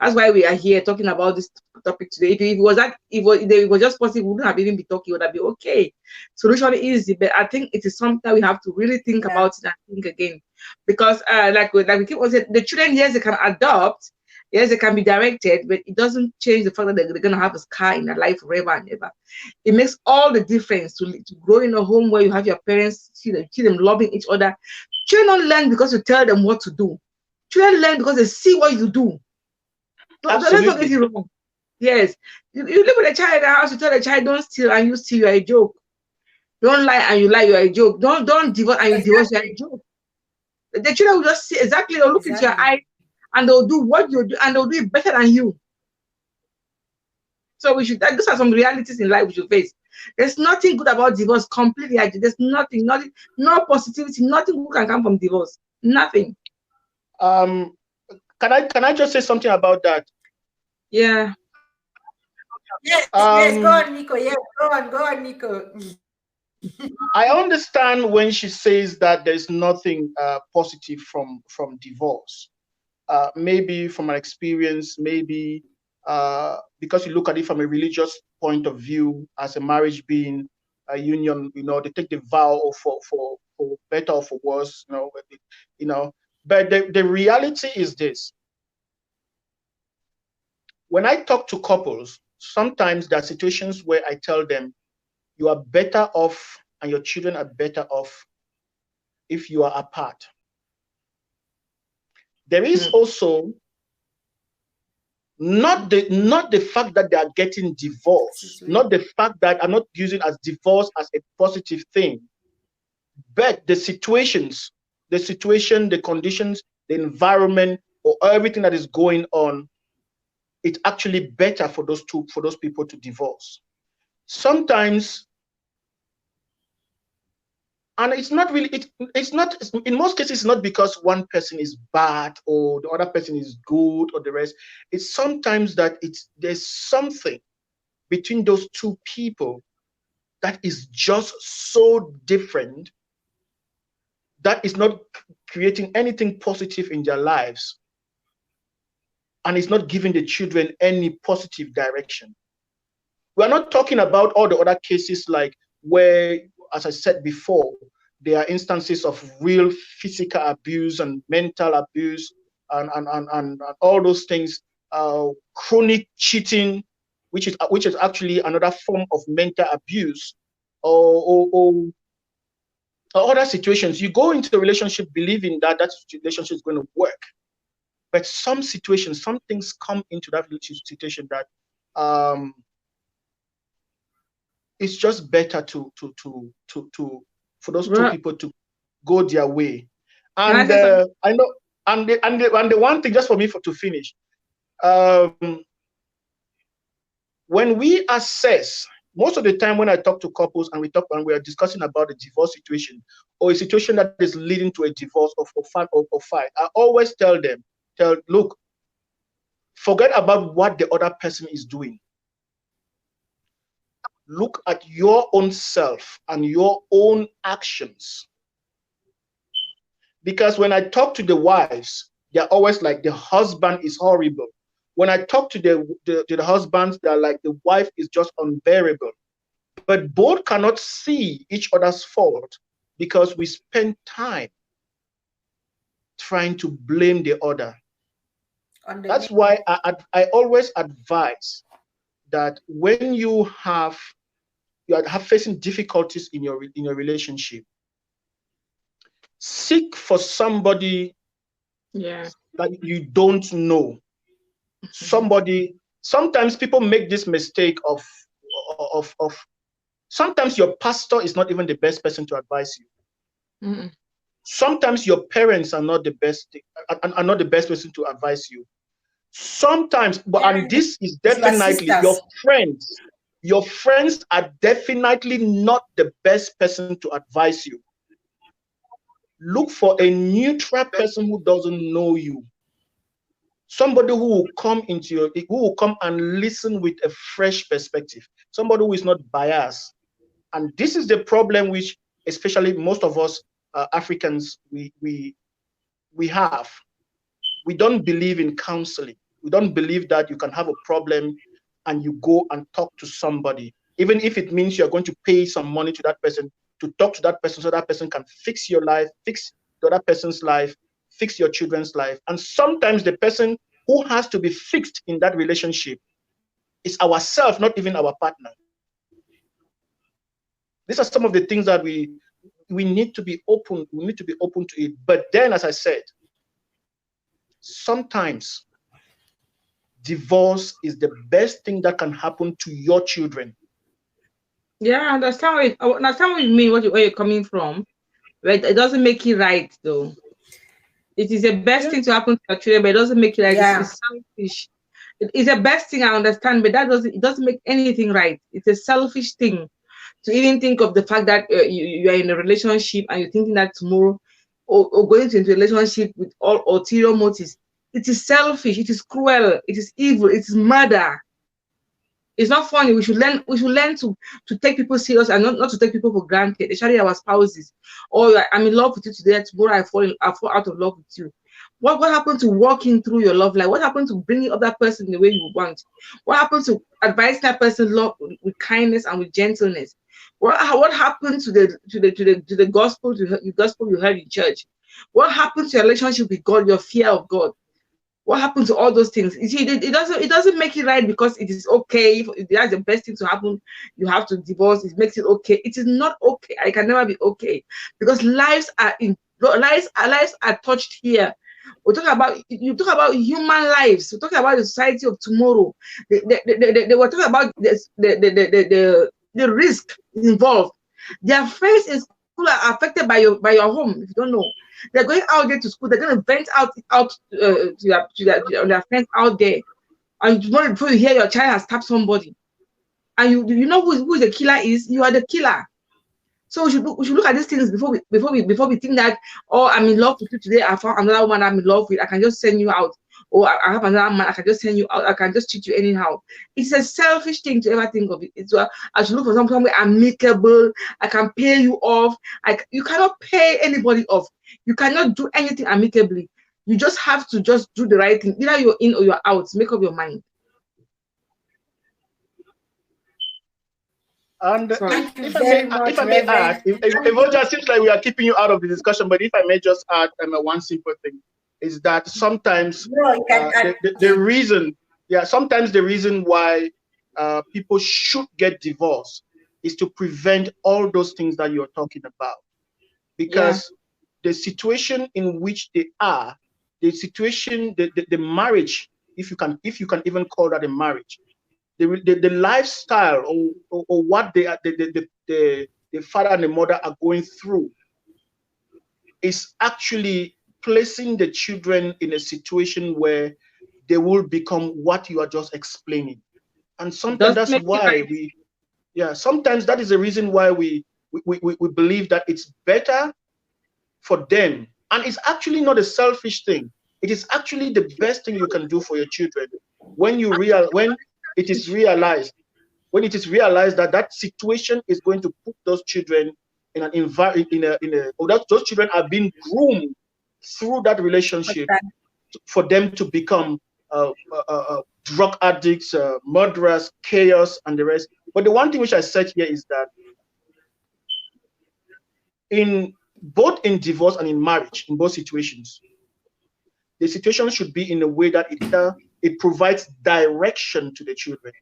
That's why we are here talking about this topic today. If it was just possible, we wouldn't have even been talking. Would have been okay. Solution is easy, but I think it is something that we have to really think about it and think again, because like we keep on saying, the children, yes, they can adopt, yes, they can be directed, but it doesn't change the fact that they're gonna have a scar in their life forever and ever. It makes all the difference to grow in a home where you have your parents, see them loving each other. Children don't learn because you tell them what to do. Children learn because they see what you do. Let's not get it wrong. Yes. You live with a child in the house, you tell the child, don't steal, and you steal, you're a joke. Don't lie and you lie, you're a joke. Don't divorce and you divorce, you're a joke. The children will just see exactly, they'll look into your eyes and they'll do what you do, and they'll do it better than you. So those are some realities in life we should face. There's nothing good about divorce completely. There's nothing, no positivity, nothing good can come from divorce. Nothing. Can I just say something about that? Yeah. Yes, go on, Nico. Yes, go on, Nico. I understand when she says that there's nothing positive from divorce. Maybe from an experience, maybe because you look at it from a religious point of view, as a marriage being a union, they take the vow for better or for worse, But the reality is this: when I talk to couples, sometimes there are situations where I tell them, you are better off, and your children are better off if you are apart. There is also not the fact that they are getting divorced, not the fact that I'm not using as divorce as a positive thing, but the situation, the conditions, the environment, or everything that is going on, it's actually better for those people to divorce. Sometimes, and it's not really, it's not, in most cases, it's not because one person is bad or the other person is good or the rest. It's sometimes that there's something between those two people that is just so different that is not creating anything positive in their lives, and it's not giving the children any positive direction. We're not talking about all the other cases like where, as I said before, there are instances of real physical abuse and mental abuse and all those things, chronic cheating, which is actually another form of mental abuse, or other situations. You go into a relationship believing that that relationship is going to work, but some situations, some things come into that situation that it's just better for those two Well, people to go their way. can I And say something? I know, and the one thing, just for me to finish, um, when we assess, most of the time when I talk to couples and we are discussing about the divorce situation or a situation that is leading to a divorce or fight, I always look, forget about what the other person is doing. Look at your own self and your own actions. Because when I talk to the wives, they're always like, the husband is horrible. When I talk to the husbands, they're like, the wife is just unbearable. But both cannot see each other's fault because we spend time trying to blame the other. That's why underneath. I always advise that when you are facing difficulties in your relationship, seek for somebody Yeah. that you don't know. Somebody. Sometimes people make this mistake of sometimes your pastor is not even the best person to advise you. Mm-mm. Sometimes your parents are not the best person to advise you. Sometimes, and Parents, this is your definitely sisters. your friends are definitely not the best person to advise you. Look for a neutral person who doesn't know you, somebody who will come and listen with a fresh perspective, somebody who is not biased. And this is the problem which especially most of us Africans we have. We don't believe in counseling. We don't believe that you can have a problem and you go and talk to somebody, even if it means you're going to pay some money to that person to talk to that person so that person can fix your life, fix the other person's life, fix your children's life. And sometimes the person who has to be fixed in that relationship is ourselves, not even our partner. These are some of the things that we need to be open. We need to be open to it. But then, as I said, sometimes divorce is the best thing that can happen to your children. Yeah, I understand what you mean, where you're coming from. Right? It doesn't make it right though. It is the best Yeah. thing to happen to your children, but it doesn't make it right. Yeah. It's selfish. It's the best thing, I understand, but it doesn't make anything right. It's a selfish thing to even think of the fact that you are in a relationship and you're thinking that tomorrow, or going into a relationship with all ulterior motives. It is selfish. It is cruel. It is evil. It is murder. It's not funny. We should learn to take people serious and not to take people for granted, especially our spouses. Or I'm in love with you today, tomorrow I fall out of love with you. What happened to walking through your love life? What happened to bringing up that person the way you want? What happened to advising that person love with kindness and with gentleness? What happened to the gospel, the gospel you heard in church? What happened to your relationship with God, your fear of God? What happened to all those things? You see, it doesn't make it right because it is okay. If that's the best thing to happen, you have to divorce. It makes it okay. It is not okay. I can never be okay because lives are touched here. You talk about human lives. We talk about the society of tomorrow. They were talking about this, the risk involved. Their friends in school are affected by your home. If you don't know, they're going out there to school. They're going to vent out to their friends out there. And tomorrow, before you hear your child has stabbed somebody, and you know who the killer is. You are the killer. So we should look at these things before we think that, oh, I'm in love with you today, I found another one I'm in love with, I can just send you out. Or I have another man, I can just send you out, I can just treat you anyhow. It's a selfish thing to ever think of it. I should look for somewhere amicable, I can pay you off. You cannot pay anybody off. You cannot do anything amicably. You just have to just do the right thing. Either you're in or you're out. Make up your mind. And Sorry. Thank you very if I much, may add, Reverend. it just seems like we are keeping you out of the discussion, but if I may just add one simple thing, is that sometimes No, you can add. the reason, sometimes the reason why people should get divorced is to prevent all those things that you're talking about, Yeah. because the situation in which they are, the situation, the marriage, if you can even call that a marriage, the lifestyle, or what they are, the father and the mother are going through, is actually placing the children in a situation where they will become what you are just explaining. And sometimes Doesn't that's make it why right. sometimes that is the reason why we believe that it's better for them. And it's actually not a selfish thing. It is actually the best thing you can do for your children when it is realized that that situation is going to put those children in an environment, or that those children are being groomed through that relationship for them to become drug addicts, murderers, chaos, and the rest. But the one thing which I said here is that in both in divorce and in marriage, in both situations, the situation should be in a way that it provides direction to the children.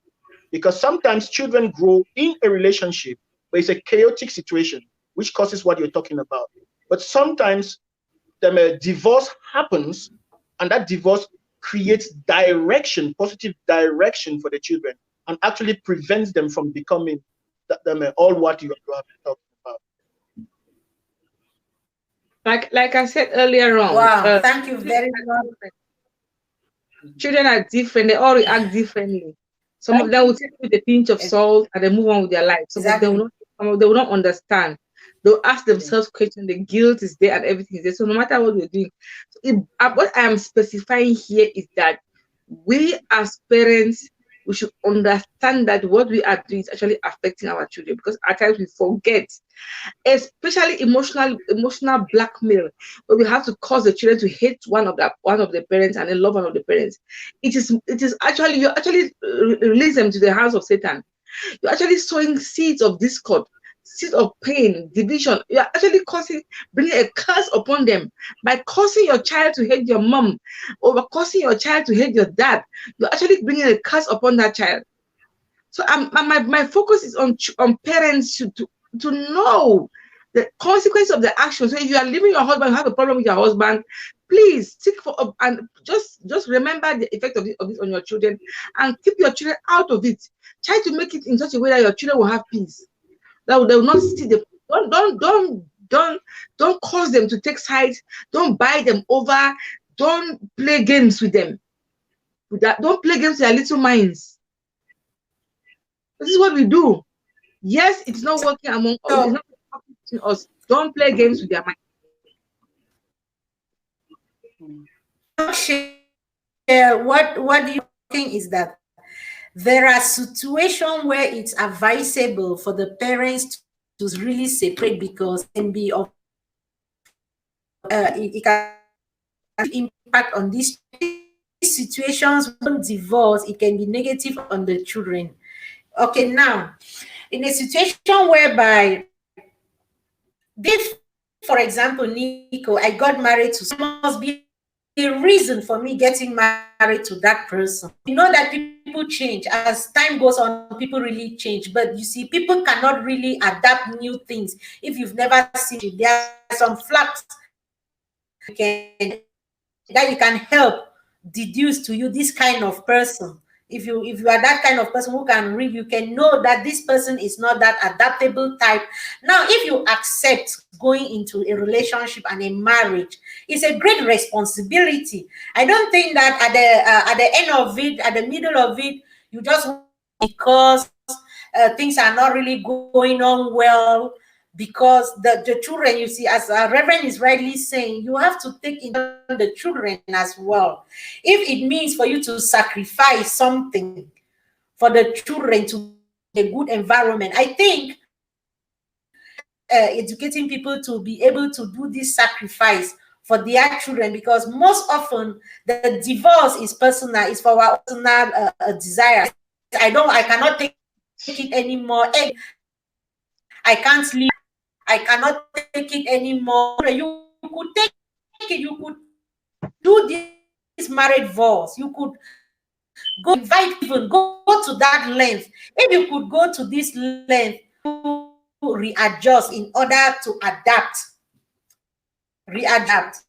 Because sometimes children grow in a relationship, but it's a chaotic situation, which causes what you're talking about. But sometimes the divorce happens, and that divorce creates direction, positive direction for the children, and actually prevents them from becoming all what you have been talking about. Like I said earlier on, Wow, thank you very much. Mhm. children are different. They all react differently. Some of Thank them will you. take it with a pinch of salt and then move on with their life. Some of them will Exactly. not. Some of them will not understand. They'll ask Yeah. themselves questions. The guilt is there and everything is there. So no matter what we're doing, so what I am specifying here is that we as parents, we should understand that what we are doing is actually affecting our children, because at times we forget, especially emotional blackmail, where we have to cause the children to hate one of the parents and then love one of the parents. It is actually, you actually release them to the house of Satan. You're actually sowing seeds of discord, seeds of pain, division. You're actually bringing a curse upon them by causing your child to hate your mom, or by causing your child to hate your dad. You're actually bringing a curse upon that child. So my focus is on parents to know the consequence of the action. So if you are leaving your husband, you have a problem with your husband, please seek for and just remember the effect of this on your children, and keep your children out of it. Try to make it in such a way that your children will have peace. That they will not see the don't cause them to take sides. Don't buy them over. Don't play games with them. Don't play games with their little minds. This is what we do. Yes, it's not working among us. It's So, not working between us. Don't play games with their mind. Mm. share what you think is that there are situations where it's advisable for the parents to really separate, because it can be of it can impact on these situations. When divorce, it can be negative on the children. Okay, now in a situation whereby this, for example, Nico, I got married to, there must be a reason for me getting married to that person. You know that people change as time goes on, people really change. But you see, people cannot really adapt new things if you've never seen it. There are some flags that you can help deduce to you this kind of person. If you are that kind of person who can read, you can know that this person is not that adaptable type. Now, if you accept going into a relationship and a marriage, it's a great responsibility. I don't think that at the end of it, at the middle of it, you just, because things are not really going on well, because the children, you see, as Reverend is rightly saying, you have to take into the children as well. If it means for you to sacrifice something for the children to a good environment, I think educating people to be able to do this sacrifice for their children, because most often the divorce is personal, is for our personal desires. I cannot take it anymore. I can't live, I cannot take it anymore. You could take it, you could do this marriage vows, you could go invite, even go to that length. If you could go to this length to readjust in order to readapt.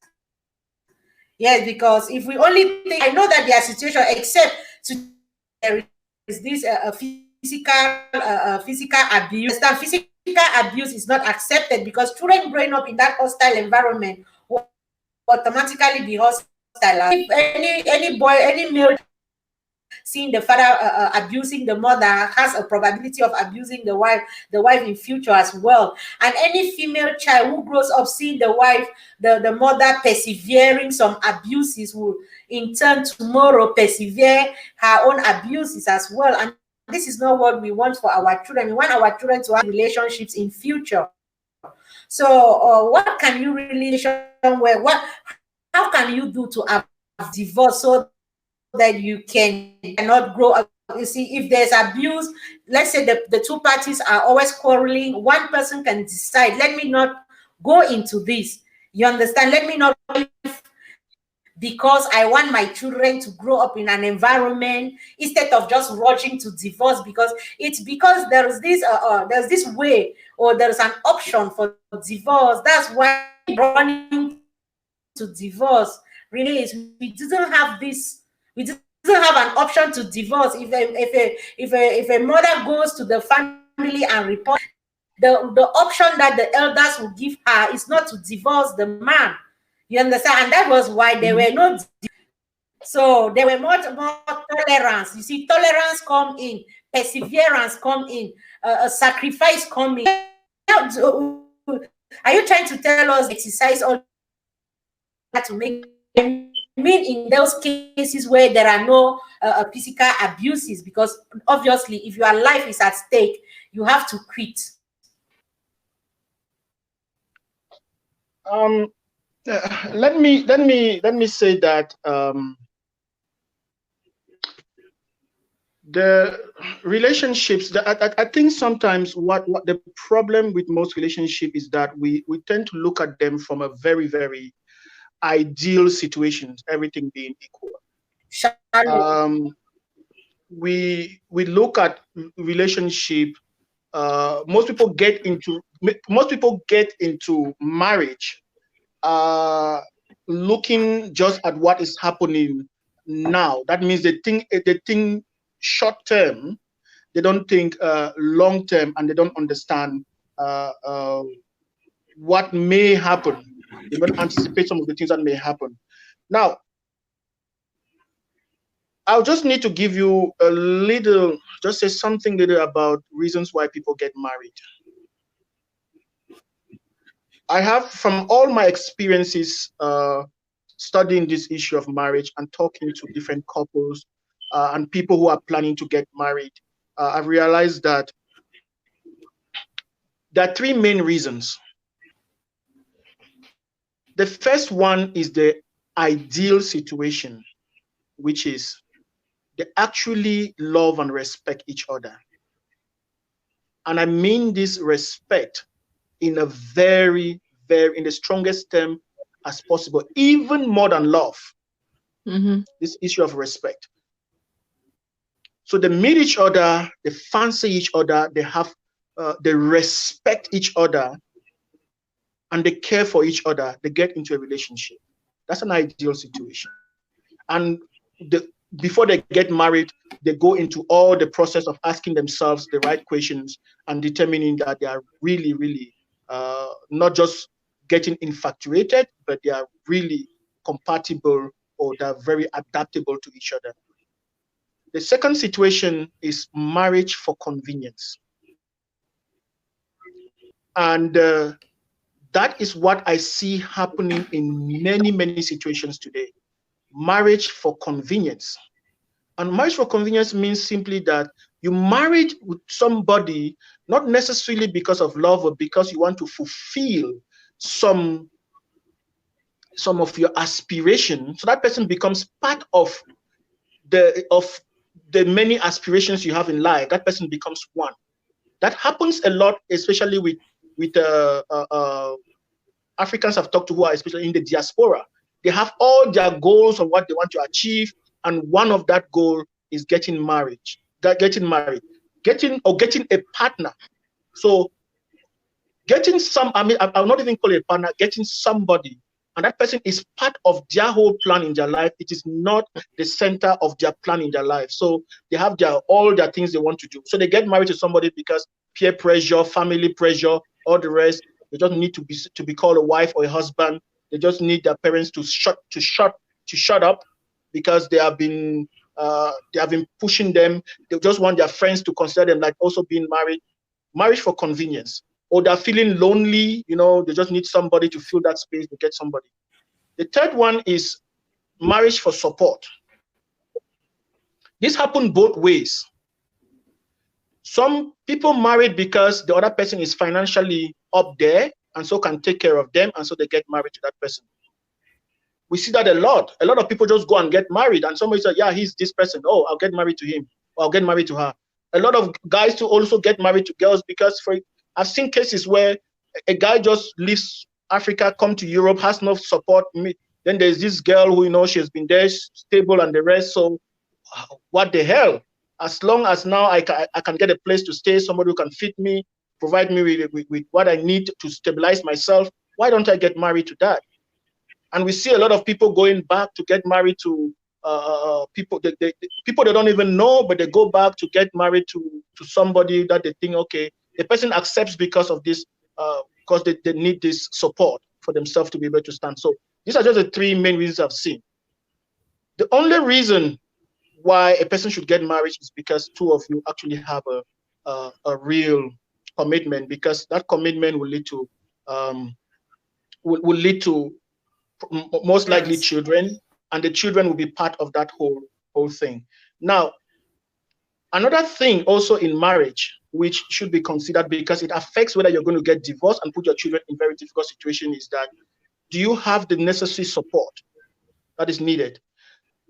Yes, because if we only think, I know that their situation, except today there is this physical abuse. That physical abuse is not accepted because children growing up in that hostile environment will automatically be hostile. If any boy, any male seeing the father abusing the mother has a probability of abusing the wife in future as well. And any female child who grows up seeing the wife, the mother persevering some abuses will in turn tomorrow persevere her own abuses as well. And this is not what we want for our children. We want our children to have relationships in future. So what can you really where what how can you do to have divorce so that you cannot grow up? You see, if there's abuse, let's say the two parties are always quarreling, one person can decide, let me not go into this. You understand? Let me not, because I want my children to grow up in an environment, instead of just rushing to divorce, because it's because there's this way, or there's an option for divorce. That's why running to divorce really is, we didn't have this, we didn't have an option to divorce. If a mother goes to the family and report, the option that the elders will give her is not to divorce the man. You understand? And that was why there were no, so there were much more tolerance. You see, tolerance come in, perseverance come in, a sacrifice come in. Are you trying to tell us exercise all that to make? I mean, in those cases where there are no physical abuses, because obviously, if your life is at stake, you have to quit. Let me say that the relationships that I think sometimes what the problem with most relationships is that we tend to look at them from a very, very ideal situation, everything being equal. We look at relationship. Most people get into marriage looking just at what is happening now. That means they think short term. They don't think long term, and they don't understand what may happen. They don't anticipate some of the things that may happen. Now, I'll just need to give you a little, just say something little about reasons why people get married. I have, from all my experiences studying this issue of marriage and talking to different couples and people who are planning to get married, I've realized that there are three main reasons. The first one is the ideal situation, which is they actually love and respect each other. And I mean this respect in a very, very, in the strongest term as possible, even more than love. This issue of respect. So they meet each other, they fancy each other, they respect each other, and they care for each other. They get into a relationship. That's an ideal situation. And before they get married, they go into all the process of asking themselves the right questions and determining that they are really, really not just getting infatuated, but they are really compatible, or they're very adaptable to each other. The second situation is marriage for convenience. And that is what I see happening in many, many situations today. Marriage for convenience. And marriage for convenience means simply that you married with somebody, not necessarily because of love, or because you want to fulfill some of your aspirations. So that person becomes part of the many aspirations you have in life. That person becomes one. That happens a lot, especially with Africans I've talked to who are especially in the diaspora. They have all their goals of what they want to achieve, and one of that goal is getting married, getting a partner. So getting I'll not even call it a partner, getting somebody, and that person is part of their whole plan in their life. It is not the center of their plan in their life. So they have all their things they want to do. So they get married to somebody because peer pressure, family pressure, all the rest. They don't need to be called a wife or a husband. They just need their parents to shut up, because they have been pushing them. They just want their friends to consider them like also being married. Marriage for convenience. Or they're feeling lonely, they just need somebody to fill that space to get somebody. The third one is marriage for support. This happened both ways. Some people married because the other person is financially up there and so can take care of them, and so they get married to that person. We see that a lot. A lot of people just go and get married, and somebody says, yeah, he's this person. Oh, I'll get married to him, or I'll get married to her. A lot of guys to also get married to girls because I've seen cases where a guy just leaves Africa, come to Europe, has no support. Then there's this girl who, she has been there, stable and the rest. So what the hell? As long as now I can get a place to stay, somebody who can feed me, provide me with what I need to stabilize myself, why don't I get married to that? And we see a lot of people going back to get married to people they don't even know, but they go back to get married to somebody that they think, okay, the person accepts because of this, because they need this support for themselves to be able to stand. So these are just the three main reasons I've seen. The only reason why a person should get married is because two of you actually have a real commitment, because that commitment will lead to most likely children, and the children will be part of that whole thing. Now, another thing also in marriage which should be considered, because it affects whether you're going to get divorced and put your children in very difficult situation, is that do you have the necessary support that is needed?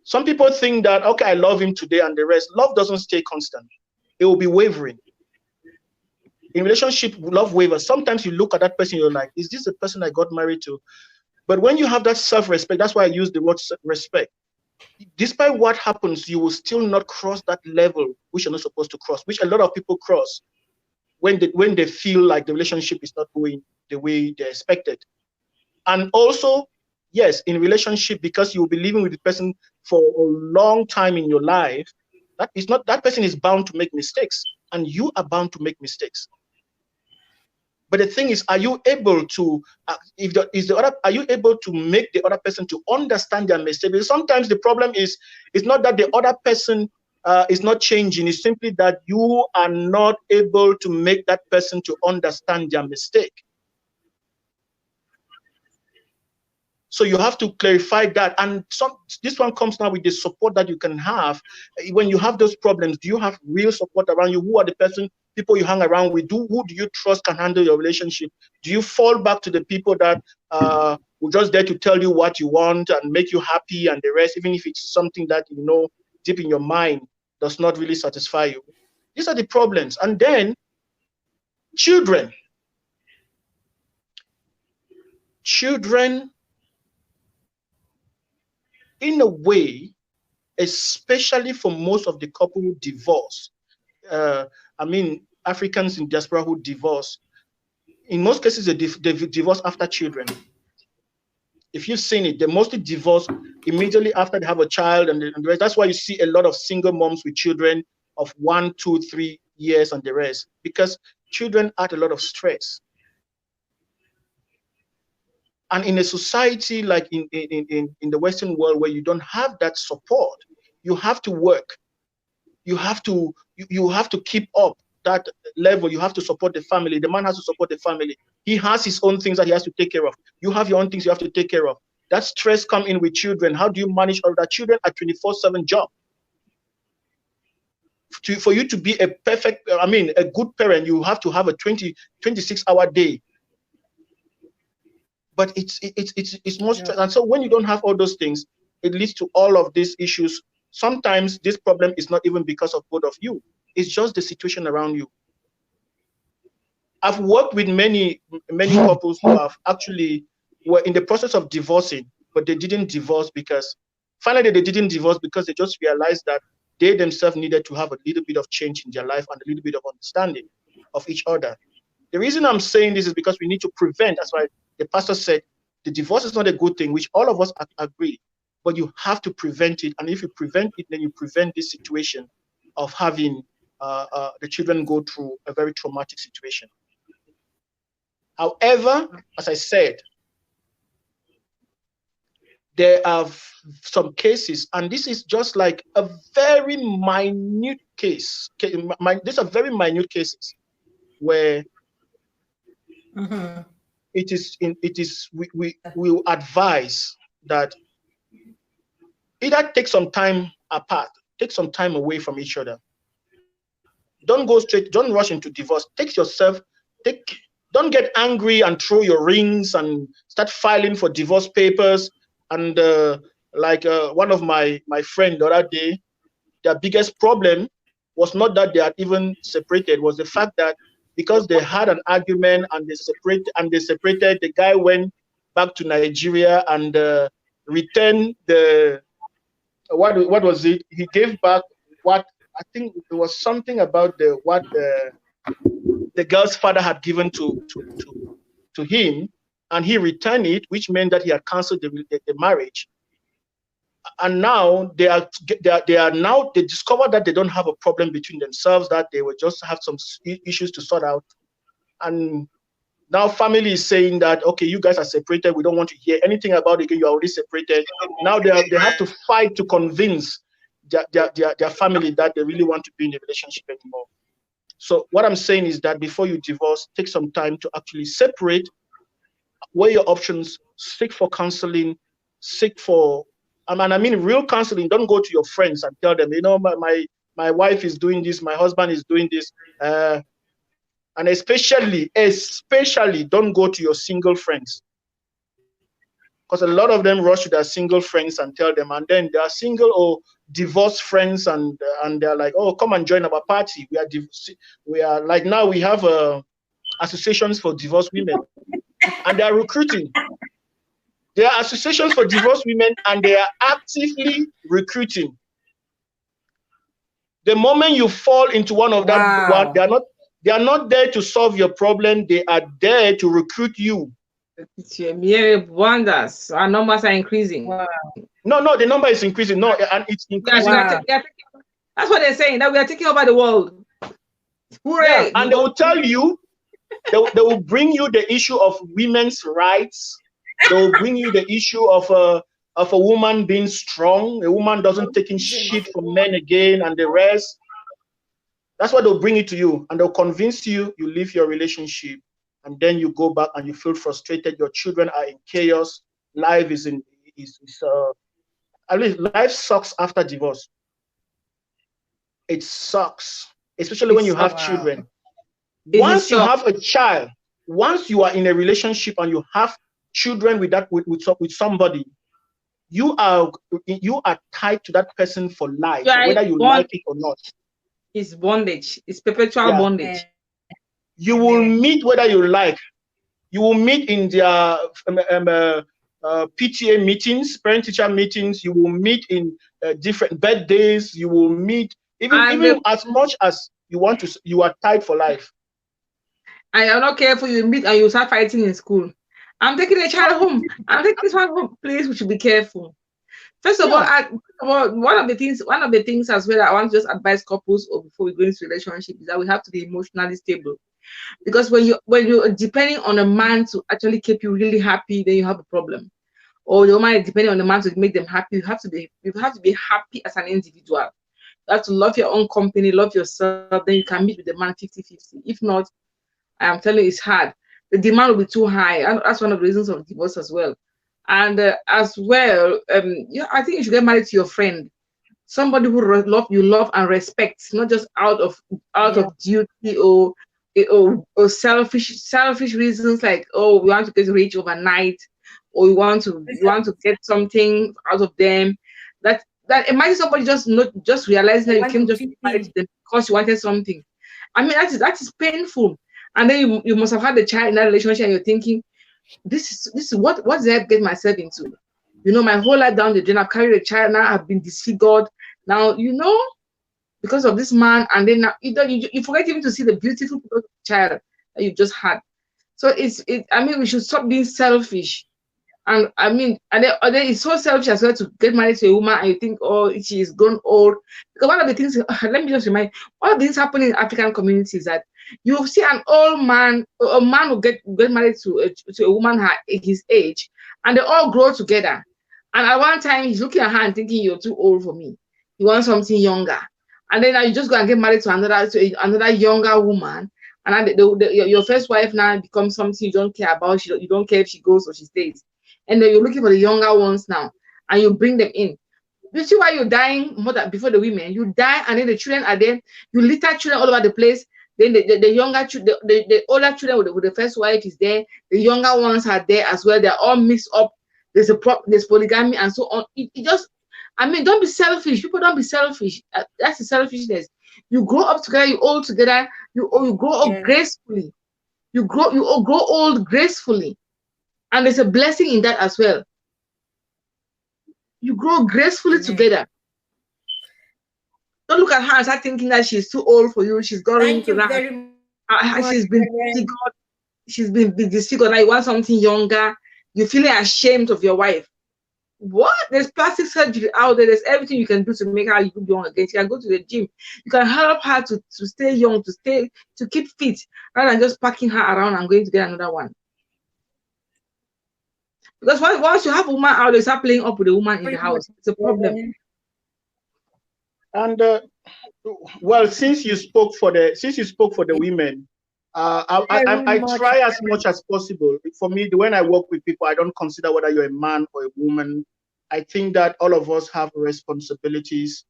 Some people think that, okay, I love him today and the rest. Love doesn't stay constant. It will be wavering. In relationship, love wavers. Sometimes you look at that person, you're like, is this the person I got married to? But when you have that self-respect, that's why I use the word respect. Despite what happens, you will still not cross that level which you're not supposed to cross, which a lot of people cross when they feel like the relationship is not going the way they expected. And also, yes, in relationship, because you'll be living with the person for a long time in your life, that person is bound to make mistakes, and you are bound to make mistakes. But the thing is, are you able to are you able to make the other person to understand their mistake? Because sometimes the problem is not that the other person is not changing. It's simply that you are not able to make that person to understand their mistake. So you have to clarify that. And this one comes now with the support that you can have. When you have those problems, do you have real support around you? Who are the people you hang around with? Who do you trust can handle your relationship? Do you fall back to the people that will just there to tell you what you want and make you happy and the rest, even if it's something that deep in your mind does not really satisfy you? These are the problems. And then children. In a way, especially for most of the couple who divorce, Africans in diaspora who divorce, in most cases, they divorce after children. If you've seen it, they mostly divorce immediately after they have a child, and the rest. That's why you see a lot of single moms with children of 1, 2, 3 years and the rest, because children add a lot of stress. And in a society like in the Western world, where you don't have that support, you have to work. You have to keep up that level. You have to support the family. The man has to support the family. He has his own things that he has to take care of. You have your own things you have to take care of. That stress comes in with children. How do you manage all that? Children are 24/7 job. For you to be a good parent, you have to have a 26-hour day. But it's more stress. And so when you don't have all those things, it leads to all of these issues. Sometimes this problem is not even because of both of you. It's just the situation around you. I've worked with many couples who have actually were in the process of divorcing, but they didn't divorce because finally they didn't divorce because they just realized that they themselves needed to have a little bit of change in their life and a little bit of understanding of each other. The reason I'm saying this is because we need to prevent. That's why the pastor said the divorce is not a good thing, which all of us agree, but you have to prevent it. And if you prevent it, then you prevent this situation of having the children go through a very traumatic situation. However, as I said, there are some cases, and this is just like a very minute case. These are very minute cases where we will advise that either take some time apart, take some time away from each other. Don't go straight, don't rush into divorce. Don't get angry and throw your rings and start filing for divorce papers. And one of my friend the other day, their biggest problem was not that they had even separated, was the fact that because they had an argument and they separated, the guy went back to Nigeria and returned what was it? He gave back what I think it was something about what the girl's father had given to him, and he returned it, which meant that he had cancelled the marriage. And now they discovered that they don't have a problem between themselves, that they will just have some issues to sort out. And now family is saying that, okay, you guys are separated, we don't want to hear anything about it again, you're already separated. Now they have to fight to convince their family that they really want to be in a relationship anymore. So what I'm saying is that before you divorce, take some time to actually separate, weigh your options, seek for counseling, seek for, I mean real counseling. Don't go to your friends and tell them, my wife is doing this, my husband is doing this. And especially don't go to your single friends. Because a lot of them rush to their single friends and tell them, and then they are single or divorced friends, and they're like, oh, come and join our party. We are like, now we have associations for divorced women, and they are recruiting. There are associations for divorced women, and they are actively recruiting. The moment you fall into one of that, they are not there to solve your problem. They are there to recruit you. Mere wonders. Our numbers are increasing. Wow. No, the number is increasing. No, and it's increasing. Wow. That's what they're saying, that we are taking over the world. Hooray! Yeah, and they will tell you, they will bring you the issue of women's rights. They will bring you the issue of a woman being strong. A woman doesn't take in shit from men again, and the rest. That's what they'll bring it to you, and they'll convince you leave your relationship, and then you go back and you feel frustrated. Your children are in chaos. Life at least life sucks after divorce. It sucks, especially when you have children. Once you have a child, once you are in a relationship and you have children with somebody, you are tied to that person for life, whether you like it or not. It's bondage. It's perpetual bondage. You will meet whether you like. You will meet in their PTA meetings, parent-teacher meetings. You will meet in different birthdays. You will meet even as much as you want to. You are tied for life. And you're not careful. You meet and you start fighting in school. I'm taking a child home. I'm taking this one home. Please, we should be careful. First of all, one of the things as well I want to just advise couples before we go into relationship is that we have to be emotionally stable. Because when you're depending on a man to actually keep you really happy, then you have a problem. Or the woman is depending on the man to make them happy. You have to be happy as an individual. You have to love your own company, love yourself, then you can meet with the man 50-50. If not, I am telling you, it's hard. The demand will be too high. And that's one of the reasons of divorce as well. And as well, I think you should get married to your friend, somebody who love and respect, not just out of duty or selfish reasons like, oh, we want to get rich overnight, or you want to get something out of them. That imagine somebody just realizing that you can't just be married to them because you wanted something. I mean, that is painful. And then you must have had a child in that relationship, and you're thinking, this is what did I get myself into? My whole life down the drain. I've carried a child now. I've been disfigured. Now, because of this man, and then now you forget even to see the beautiful child that you just had. So I mean, we should stop being selfish. And I mean, and then it's so selfish as well to get married to a woman and you think, oh, she's grown old. Because one of the things, let me just remind, one of the things happening in African communities that you see an old man, a man will get married to a woman his age, and they all grow together. And at one time, he's looking at her and thinking, you're too old for me. You want something younger. And then now you just go and get married to another younger woman. And then your first wife now becomes something you don't care about. You don't care if she goes or she stays. And then you're looking for the younger ones now, and you bring them in. You see why you're dying more than before the women? You die, and then the children are there. You litter children all over the place. Then the younger children, the older children with the first wife is there. The younger ones are there as well. They're all mixed up. There's polygamy and so on. It just, I mean, don't be selfish. People don't be selfish. That's the selfishness. You grow up together. You all together. You grow up gracefully. You grow old gracefully. And there's a blessing in that as well. You grow gracefully together. Don't look at her and start thinking that she's too old for you. She's gone into that. She's been disfigured. Now you want something younger. You're feeling ashamed of your wife. What? There's plastic surgery out there. There's everything you can do to make her look young again. She can go to the gym. You can help her to stay young, to keep fit, rather than just packing her around and going to get another one. Because once you have a woman out, they start playing up with a woman in the house. It's a problem. And well, since you spoke for the women, I try as much as possible. For me, when I work with people, I don't consider whether you're a man or a woman. I think that all of us have responsibilities.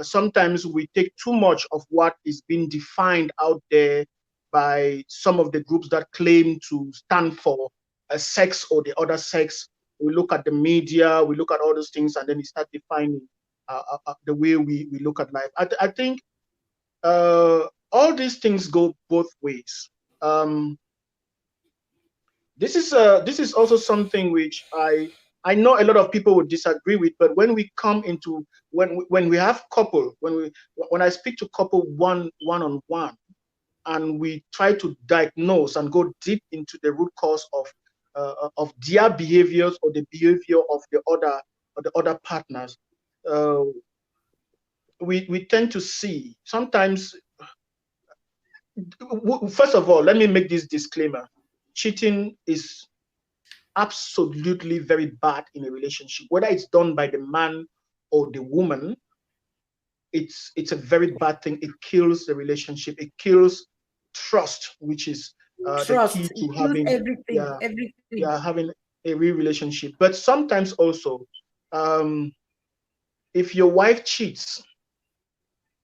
Sometimes we take too much of what is being defined out there by some of the groups that claim to stand for a sex or the other sex. We look at the media, we look at all those things, and then we start defining the way we look at life. I think all these things go both ways. This is also something which I know a lot of people would disagree with, but when we come into when we have couple, when I speak to couple one on one, and we try to diagnose and go deep into the root cause of their behaviors or the behavior of the other partners, we tend to see sometimes. First of all, let me make this disclaimer: cheating is absolutely very bad in a relationship, whether it's done by the man or the woman. It's a very bad thing. It kills the relationship. It kills trust, which is the key to having having a real relationship. But sometimes also, if your wife cheats,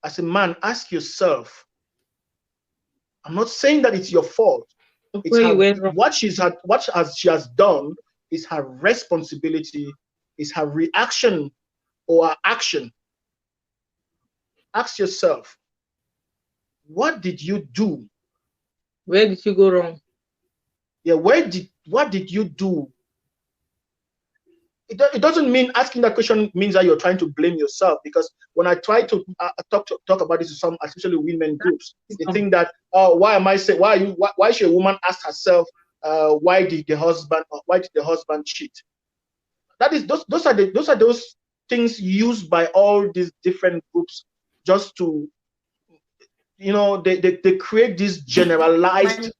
as a man, ask yourself. I'm not saying that it's your fault. What she has done is her responsibility, is her reaction or her action. Ask yourself, what did you do? Where did you go wrong? Yeah, what did you do? It doesn't mean asking that question means that you're trying to blame yourself, because when I try to talk about this to some, especially women groups, they think that why should a woman ask herself why did the husband cheat? That is those are those things used by all these different groups just to, they create this generalized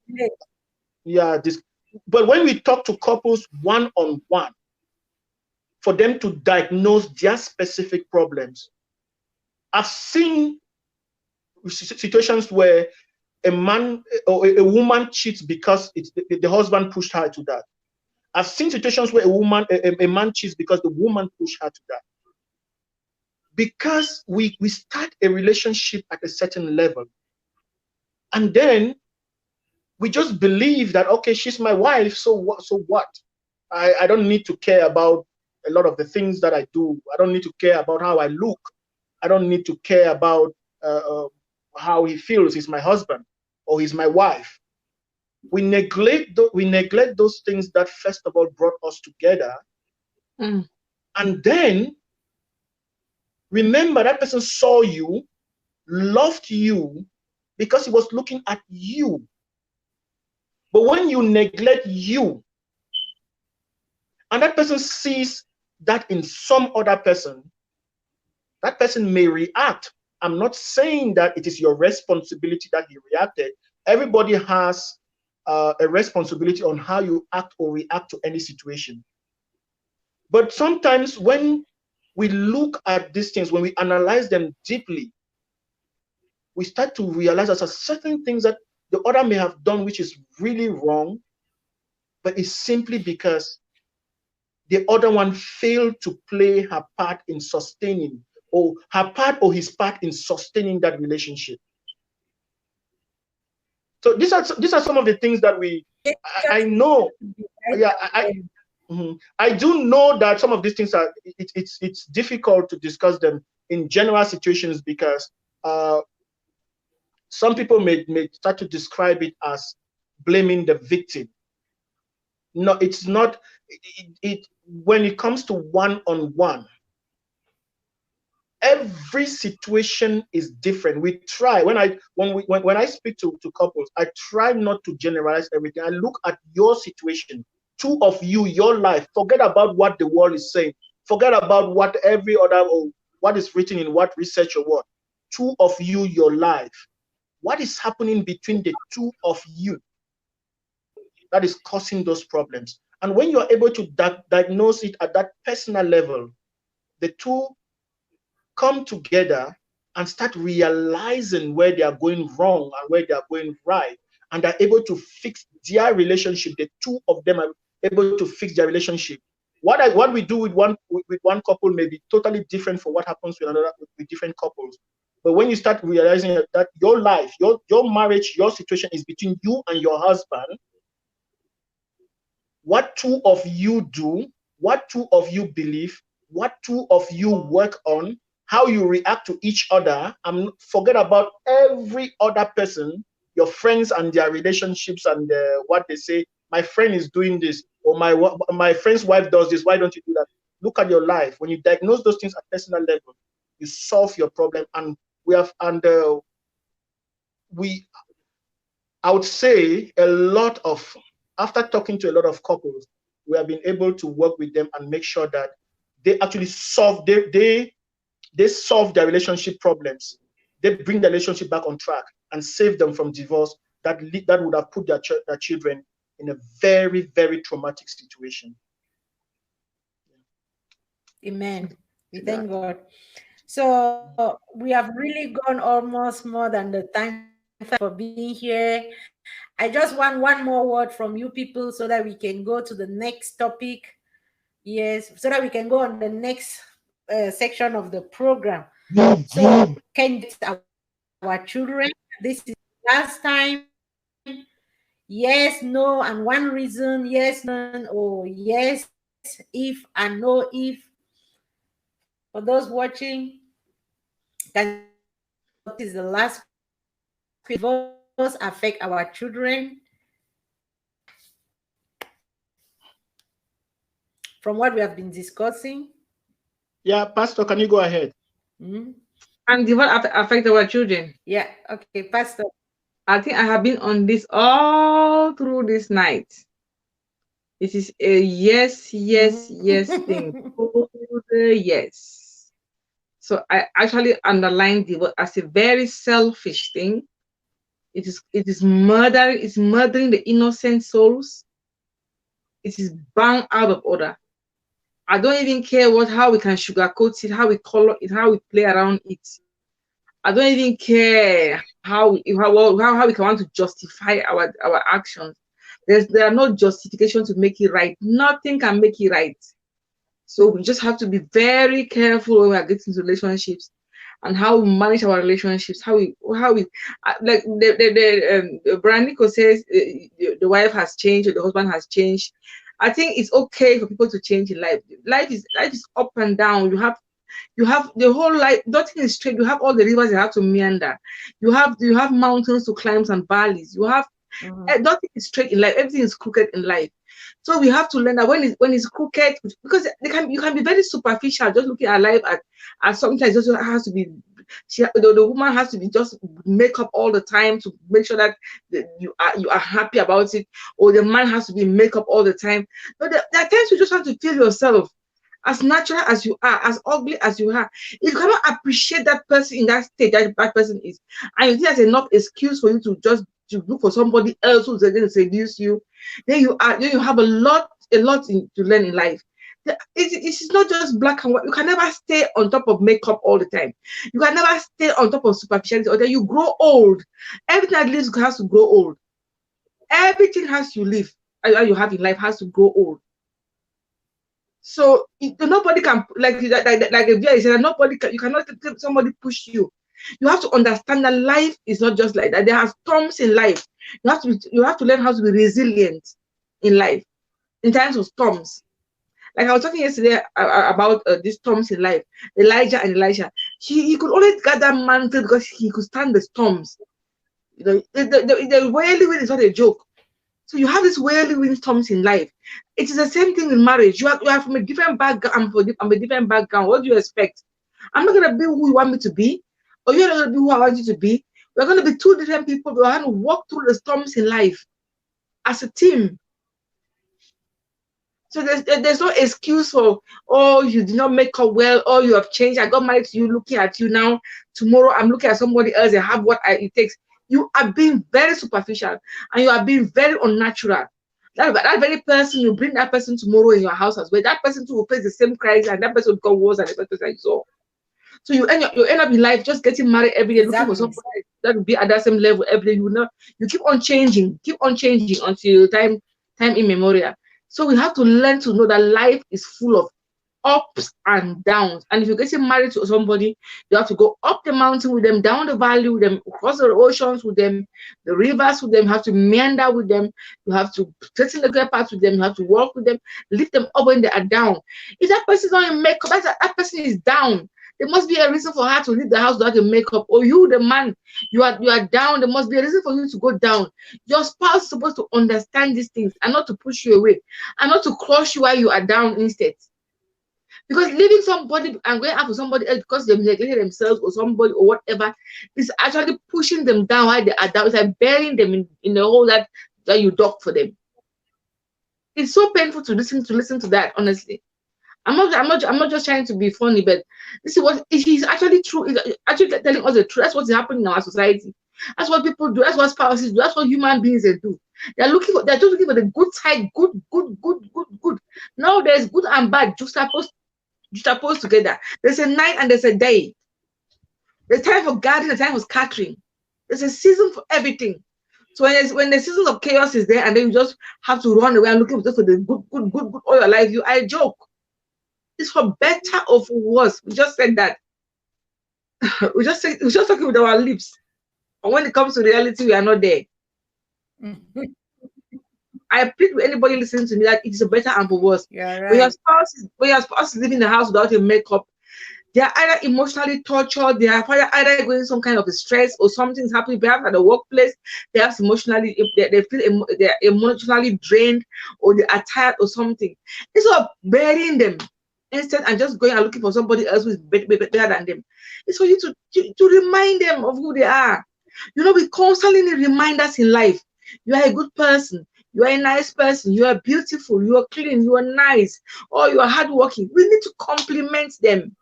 this. But when we talk to couples one on one, for them to diagnose their specific problems, I've seen situations where a man or a woman cheats because the husband pushed her to that. I've seen situations where a man cheats because the woman pushed her to that. Because we start a relationship at a certain level, and then we just believe that, okay, she's my wife, so what? I don't need to care about a lot of the things that I do. I don't need to care about how I look. I don't need to care about how he feels. He's my husband or he's my wife. we neglect those things that first of all brought us together. And then remember that person saw you, loved you because he was looking at you. But when you neglect you and that person sees that in some other person, that person may react. I'm not saying that it is your responsibility that he reacted. Everybody has a responsibility on how you act or react to any situation. But sometimes when we look at these things, when we analyze them deeply, we start to realize that there are certain things that the other may have done which is really wrong, but it's simply because the other one failed to play her part in sustaining, or her part or his part in sustaining that relationship. So these are some of the things that I know. Yeah, I do know that some of these things are it's difficult to discuss them in general situations because some people may start to describe it as blaming the victim. No, it's not. When it comes to one-on-one, every situation is different. We try when I speak to couples, I try not to generalize everything. I look at your situation, two of you, your life. Forget about what the world is saying. Forget about what every other or what is written in what research or what. Two of you, your life. What is happening between the two of you that is causing those problems? And when you're able to diagnose it at that personal level, the two come together and start realizing where they are going wrong and where they are going right, and are able to fix their relationship. The two of them are able to fix their relationship. What we do with one couple may be totally different from what happens with another, with different couples. But when you start realizing that your life, your marriage, your situation is between you and your husband, what two of you do, what two of you believe, what two of you work on, how you react to each other, and forget about every other person, your friends and their relationships and what they say. My friend is doing this, or my friend's wife does this. Why don't you do that? Look at your life. When you diagnose those things at personal level, you solve your problem. And I would say after talking to a lot of couples, we have been able to work with them and make sure that they actually solve they solve their relationship problems. They bring the relationship back on track and save them from divorce that would have put their children in a very, very traumatic situation. Amen. We thank God. So we have really gone almost more than the time for being here. I just want one more word from you people so that we can go to the next topic. Yes, so that we can go on the next section of the program. So can our children, this is last time. Yes, no, and one reason, yes, no, or yes, if, and no, if. For those watching, can this is the last question. Divorce affect our children? From what we have been discussing. Yeah, Pastor, can you go ahead? And divorce affect our children? Yeah, okay, Pastor. I think I have been on this all through this night. It is a yes thing. Yes. So I actually underline divorce as a very selfish thing. It is murder. It's murdering the innocent souls. It is bang out of order. I don't even care how we can sugarcoat it, how we color it, how we play around it. I don't even care how we can want to justify our actions. There are no justification to make it right. Nothing can make it right. So we just have to be very careful when we are getting into relationships and how we manage our relationships. How we like the Branico says the wife has changed or the husband has changed. I think it's okay for people to change in life. Life is up and down. You have the whole life, nothing is straight. You have all the rivers you have to meander. You have mountains to climb and valleys. You have Mhm. Nothing is straight in life. Everything is crooked in life. So we have to learn that when it's crooked, because you can be very superficial, just looking at life at sometimes also has to be the woman has to be just make up all the time to make sure that you are happy about it, or the man has to be make up all the time. But there are times you just have to feel yourself as natural as you are, as ugly as you are. If you cannot appreciate that person in that state that person is, and you think that's enough excuse for you to just to look for somebody else who's going to seduce you, then you have to learn in life. It's not just black and white. You can never stay on top of makeup all the time. You can never stay on top of superficiality, or then you grow old. Everything that lives has to grow old. Everything has to live. You have in life has to grow old. So nobody can like the VI said, nobody can, you cannot let somebody push you. You have to understand that life is not just like that. There are storms in life. You have to learn how to be resilient in life in times of storms. Like I was talking yesterday about these storms in life. Elijah and Elisha. He could only get that mantle because he could stand the storms. You know, the whirlwind is not a joke. So you have this whirlwind storms in life. It is the same thing in marriage. You are from a different background. I'm a different background. What do you expect? I'm not gonna be who you want me to be, or you're not gonna be who I want you to be. We're gonna be two different people. We're gonna walk through the storms in life as a team. So there's no excuse for, oh, you did not make up well, oh, you have changed. I got married to you, looking at you now. Tomorrow I'm looking at somebody else and have it takes. You are being very superficial and you are being very unnatural. That very person, you bring that person tomorrow in your house as well. That person too will face the same crisis, and that person will become worse than the person that you saw. So you end up in life just getting married every day, looking for Exactly. somebody that will be at that same level every day. You keep on changing until time immemorial. So we have to learn to know that life is full of ups and downs. And if you're getting married to somebody, you have to go up the mountain with them, down the valley with them, cross the oceans with them, the rivers with them, you have to meander with them, you have to sit in the great path with them, you have to walk with them, lift them up when they are down. If that person is not in makeup, that person is down. There must be a reason for her to leave the house without a makeup. Or you, the man, you are down. There must be a reason for you to go down. Your spouse is supposed to understand these things and not to push you away and not to crush you while you are down instead. Because leaving somebody and going out for somebody else because they've neglected themselves or somebody or whatever is actually pushing them down while they are down. It's like burying them in the hole that you dug for them. It's so painful to listen to that, honestly. I'm not just trying to be funny, but this is what he's actually true. He's actually telling us the truth. That's what's happening in our society. That's what people do. That's what spouses do. That's what human beings do. They're just looking for the good side, good. Now there's good and bad juxtaposed together. There's a night and there's a day. There's time for gardening, there's time for scattering. There's a season for everything. So when the season of chaos is there, and then you just have to run away and looking just for the good all your life, I joke. It's for better or for worse. We just said that. We're just talking with our lips. And when it comes to reality, we are not there. I plead with anybody listening to me that it is a better and for worse. You're right. When your spouse is leaving the house without a makeup, they are either emotionally tortured, they are either going some kind of a stress or something's happening. Perhaps at the workplace, they feel they're emotionally drained or they are tired or something. Instead of burying them, and just going and looking for somebody else who is better than them, it's for you to remind them of who they are. We constantly need reminders in life. You are a good person. You are a nice person. You are beautiful. You are clean. You are nice. Or you are hardworking. We need to compliment them.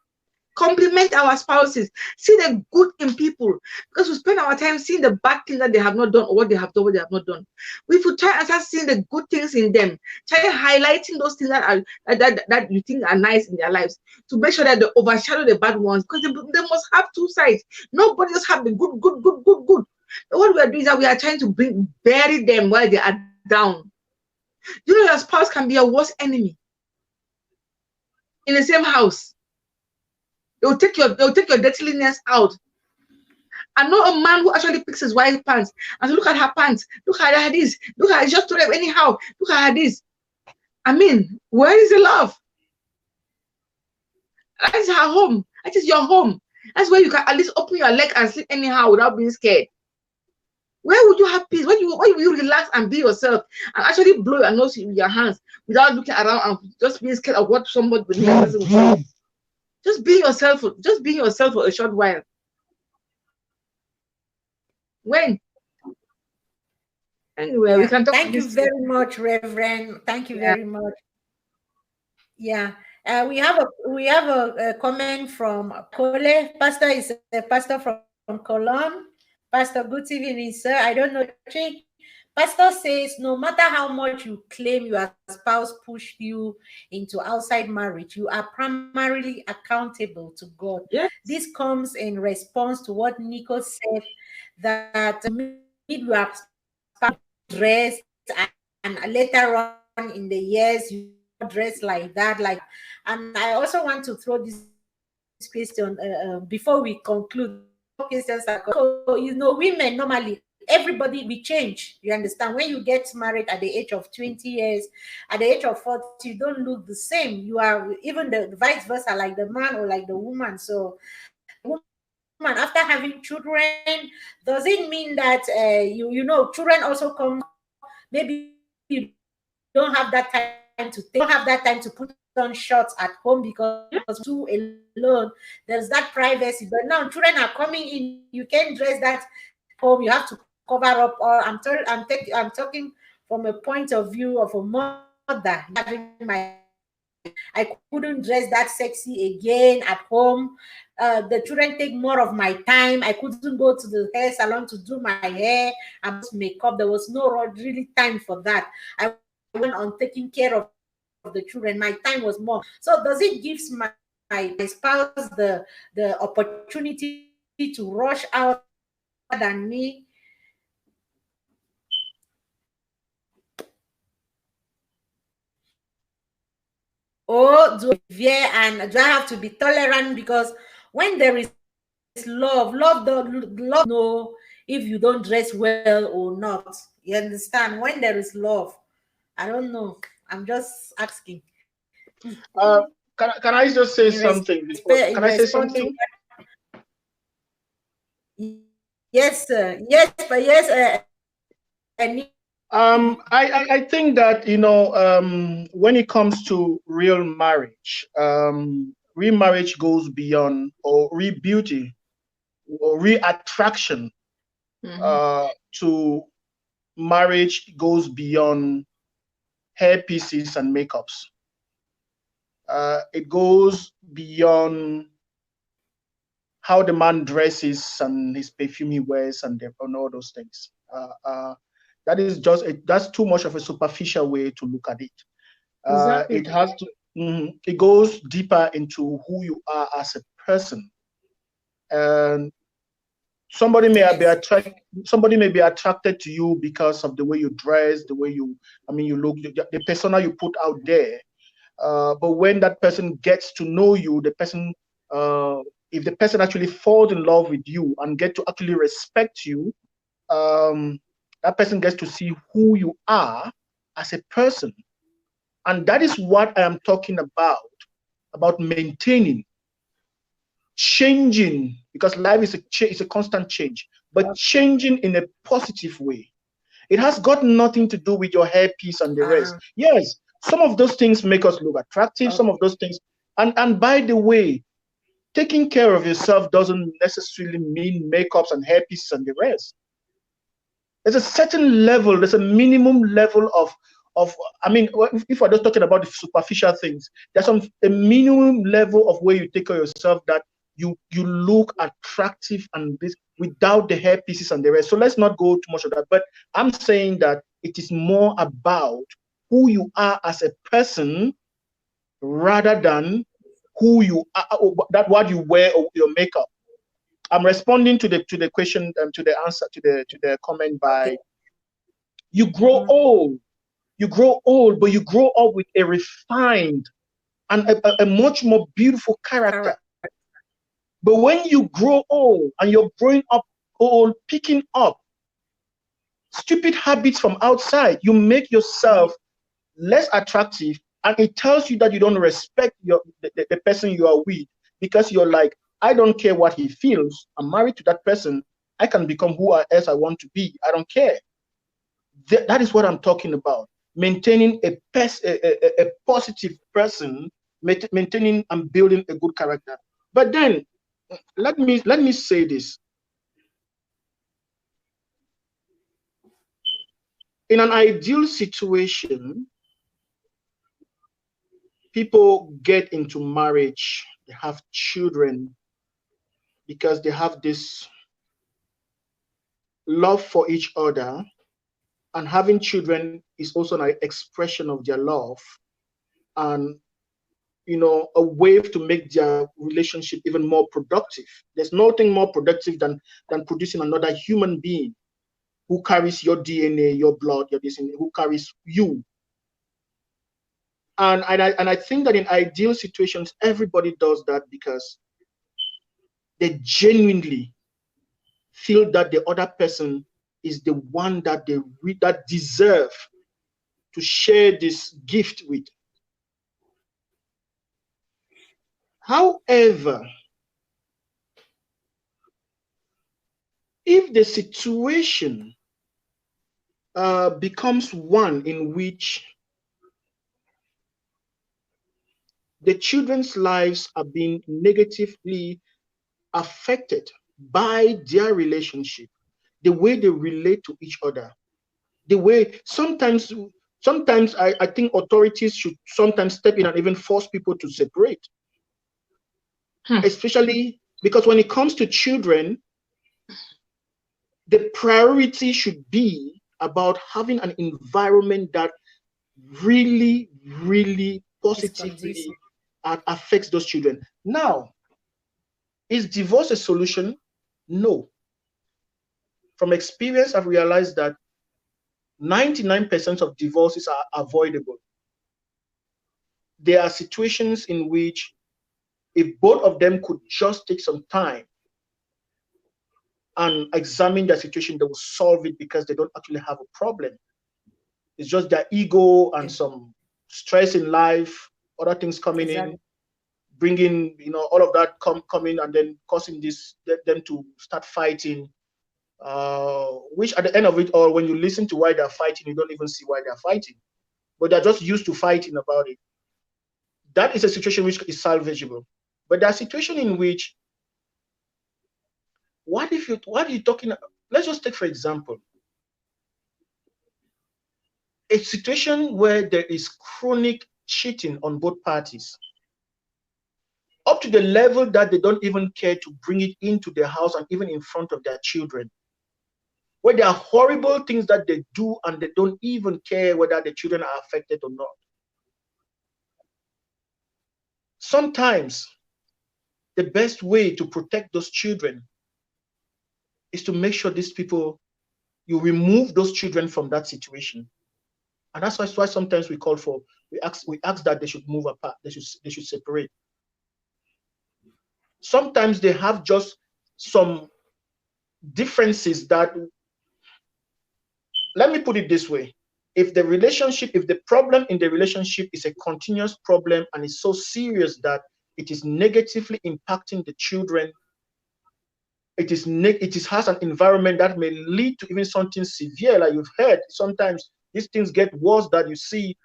Compliment our spouses. See the good in people, because we spend our time seeing the bad things that they have not done or what they have done, what they have not done. We should try and start seeing the good things in them. Try highlighting those things that you think are nice in their lives, to make sure that they overshadow the bad ones, because they must have two sides. Nobody just have the good. But what we are doing is that we are trying to bury them while they are down. Your spouse can be your worst enemy in the same house. They'll take your dirtiness out. I know a man who actually picks his wife's pants and look at her pants, look at her this, look at her just to them anyhow, look at her this. I mean, where is the love? That is her home. That is your home. That's where you can at least open your leg and sleep anyhow without being scared. Where would you have peace? When you relax and be yourself and actually blow your nose with your hands without looking around and just being scared of what somebody will say? Just be yourself. Just be yourself for a short while. When? Anyway, we Yeah. can talk on Thank you this. very much, Reverend. Thank you Yeah. very much. Yeah. We have a comment from Kole. Pastor is a pastor from Cologne. Pastor, good evening, sir. I don't know church. Pastor says no matter how much you claim your spouse pushed you into outside marriage, you are primarily accountable to God. Yes. This comes in response to what Nico said, that you meet your spouse dressed, and later on in the years you dress like that, and I also want to throw this question before we conclude. More questions are coming. So women normally, everybody, we change. You understand? When you get married at the age of 20 years, at the age of 40, you don't look the same. You are even the vice versa, like the man or like the woman. So the woman, after having children, does it mean that children also come? Maybe you don't have that time to take care of them. You don't have that time to put on shorts at home because Yeah. two alone. There's that privacy. But now children are coming in. You can't dress that at home. You have to cover up. Or I'm talking from a point of view of a mother having my children. I couldn't dress that sexy again at home. The children take more of my time. I couldn't go to the hair salon to do my hair and put on makeup. There was no really time for that. I was more on taking care of the children. My time was more. So does it give my spouse the opportunity to rush out faster than me? Or do I severe, and do I have to be tolerant? Because when there is love know if you don't dress well or not. You understand? When there is love, I don't know. I'm just asking. Uh, can I just say something before? In Can I say response to something? yes, sir. Yes, but yes, I think that when it comes to real marriage goes beyond, or real beauty or real attraction Mm-hmm. to marriage goes beyond hair pieces and makeups. It goes beyond how the man dresses and his perfume he wears and all those things. That is that's too much of a superficial way to look at it. Exactly. It has to. It goes deeper into who you are as a person, and yes. somebody may be attracted to you because of the way you dress, the way you look, the persona you put out there. But when that person gets to know you, uh, if the person actually falls in love with you and get to actually respect you, um, that person gets to see who you are as a person. And that is what I am talking about maintaining, changing, because life is a constant change, but changing in a positive way. It has got nothing to do with your hairpiece and the rest. Yes, some of those things make us look attractive, some of Okay. those things. And by the way, taking care of yourself doesn't necessarily mean makeups and hairpieces and the rest. There's a certain level, there's a minimum level of I mean, if we're just talking about the superficial things, there's a minimum level of where you take care of yourself that you look attractive and this without the hair pieces and the rest. So let's not go too much of that. But I'm saying that it is more about who you are as a person rather than who you are, that what you wear or your makeup. I'm responding to the question, to the answer, to the comment by, you grow old. You grow old, but you grow up with a refined and a much more beautiful character. Correct. But when you grow old and you're growing up old, picking up stupid habits from outside, you make yourself less attractive, and it tells you that you don't respect the person you are with, because you're like, I don't care what he feels. I'm married to that person. I can become who else I want to be. I don't care. That is what I'm talking about. Maintaining a positive person, maintaining and building a good character. But then let me say this. In an ideal situation, people get into marriage, they have children because they have this love for each other, and having children is also an expression of their love, and a way to make their relationship even more productive. There's nothing more productive than producing another human being who carries your DNA, your blood, your DNA, who carries you. And I think that in ideal situations, everybody does that because they genuinely feel that the other person is the one that that deserve to share this gift with. However, if the situation becomes one in which the children's lives are being negatively affected by their relationship, the way they relate to each other, the way sometimes I think authorities should sometimes step in and even force people to separate, especially because when it comes to children, the priority should be about having an environment that really, really positively affects those children. Now, is divorce a solution? No. From experience, I've realized that 99% of divorces are avoidable. There are situations in which, if both of them could just take some time and examine their situation, they will solve it because they don't actually have a problem. It's just their ego and some stress in life, other things coming in, bringing all of that coming and then causing them to start fighting. Which at the end of it all, when you listen to why they're fighting, you don't even see why they're fighting, but they're just used to fighting about it. That is a situation which is salvageable. But there are situations in which, what are you talking about? Let's just take, for example, a situation where there is chronic cheating on both parties, up to the level that they don't even care to bring it into their house and even in front of their children, where there are horrible things that they do and they don't even care whether the children are affected or not. Sometimes the best way to protect those children is to make sure you remove those children from that situation. And that's why sometimes we ask that they should move apart, they should separate. Sometimes they have just some differences that, let me put it this way, if the problem in the relationship is a continuous problem and is so serious that it is negatively impacting the children, it has an environment that may lead to even something severe, like you've heard. Sometimes these things get worse, that you see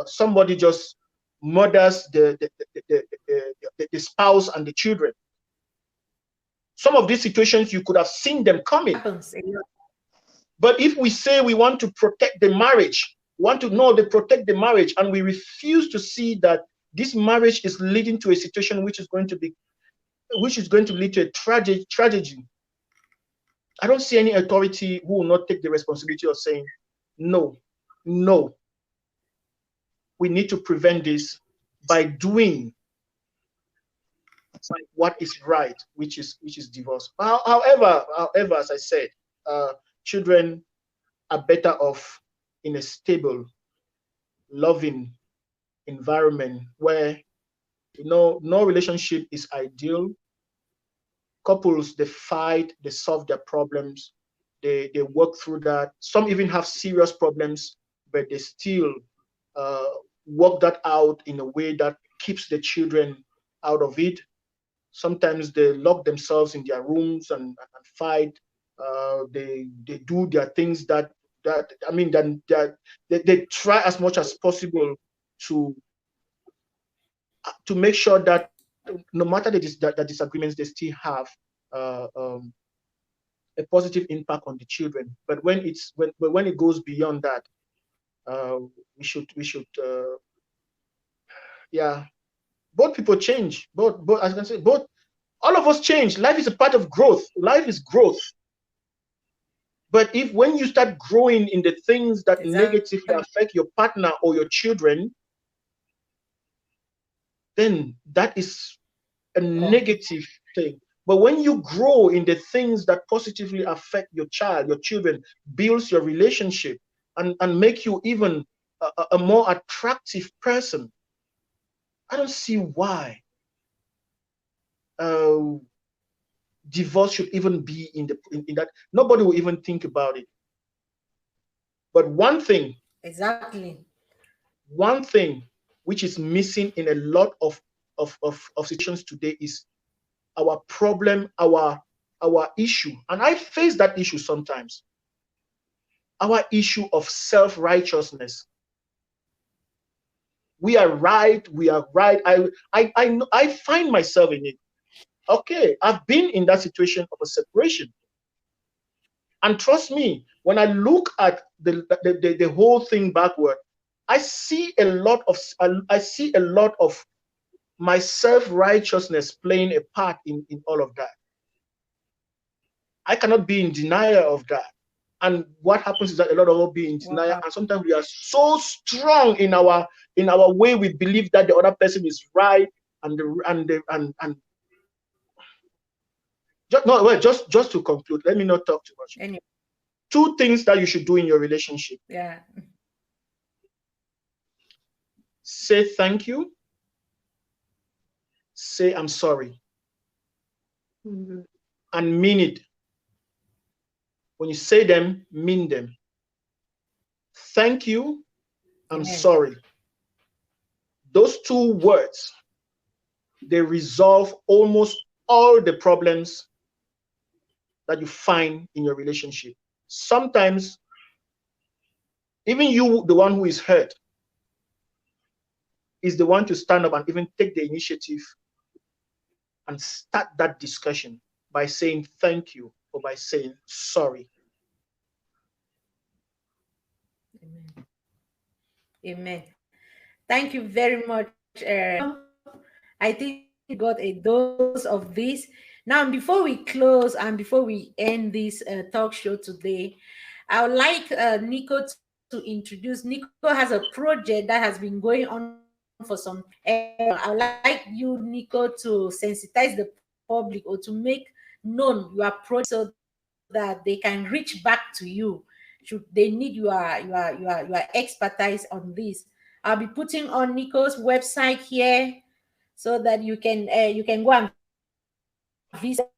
somebody just murders the spouse and the children. Some of these situations you could have seen them coming. But if we say we want to protect the marriage, protect the marriage, and we refuse to see that this marriage is leading to a situation which is going to lead to a tragedy, I don't see any authority who will not take the responsibility of saying, no, we need to prevent this by doing what is right, which is divorce. However, as I said, children are better off in a stable, loving environment where no relationship is ideal. Couples, they fight, they solve their problems, they work through that. Some even have serious problems, but they still work that out in a way that keeps the children out of it. Sometimes they lock themselves in their rooms and fight. They do their things that I mean that they try as much as possible to make sure that no matter the disagreements, they still have a positive impact on the children. But when it goes beyond that, uh, we should yeah, both people change. Both as I can say, both all of us change. Life is a part of growth. Life is growth. But if when you start growing in the things that Exactly. negatively affect your partner or your children, then that is a negative thing. But when you grow in the things that positively affect your child, your children, builds your relationship and make you even a more attractive person, I don't see why divorce should even be in that. Nobody will even think about it. But Exactly. one thing which is missing in a lot of situations today is our problem, our issue. And I face that issue sometimes. Our issue of self-righteousness. We are right. We are right. I find myself in it. Okay, I've been in that situation of a separation. And trust me, when I look at the whole thing backward, I see a lot of my self-righteousness playing a part in all of that. I cannot be in denial of that. And what happens is that a lot of us be in denial, Wow. and sometimes we are so strong in our way we believe that the other person is right, and just no well just to conclude, let me not talk too much. Anyway, Two things that you should do in your relationship: yeah. say thank you, say I'm sorry, Mhm. and mean it. When you say them, mean them. Thank you, I'm Amen. sorry. Those two words, they resolve almost all the problems that you find in your relationship. Sometimes, even you, the one who is hurt, is the one to stand up and even take the initiative and start that discussion by saying thank you or by saying sorry. Amen. Amen. Thank you very much. I think we got a dose of this. Now, before we close and before we end this talk show today, I would like Nico to introduce. Nico has a project that has been going on for some time. I would like you, Nico, to sensitize the public or to make known your project so that they can reach back to you should they need your expertise on this. I'll be putting on Nico's website here so that you can go and visit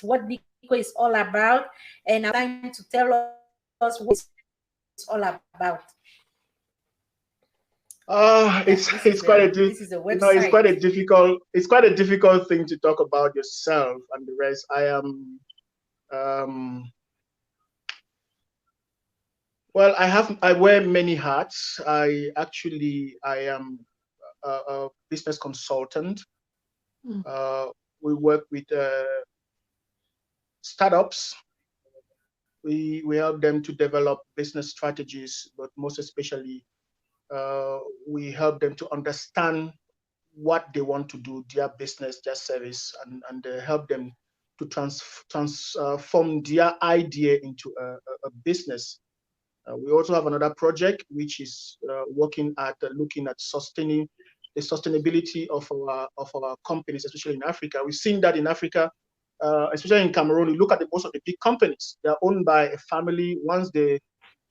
what Nico is all about, and I'll give you time to tell us what it's all about. Yeah, It's quite this is a website. it's quite a difficult thing to talk about yourself and the rest. Um, well, I wear many hats. I am a business consultant. Mm. Uh, we work with startups. We help them to develop business strategies, but most especially, uh, we help them to understand what they want to do, their business, their service, and help them to transform their idea into a business. We also have another project which is working at looking at sustaining the sustainability of our companies, especially in Africa. We've seen that in Africa, especially in Cameroon. You look at most of the big companies; they are owned by a family. Once the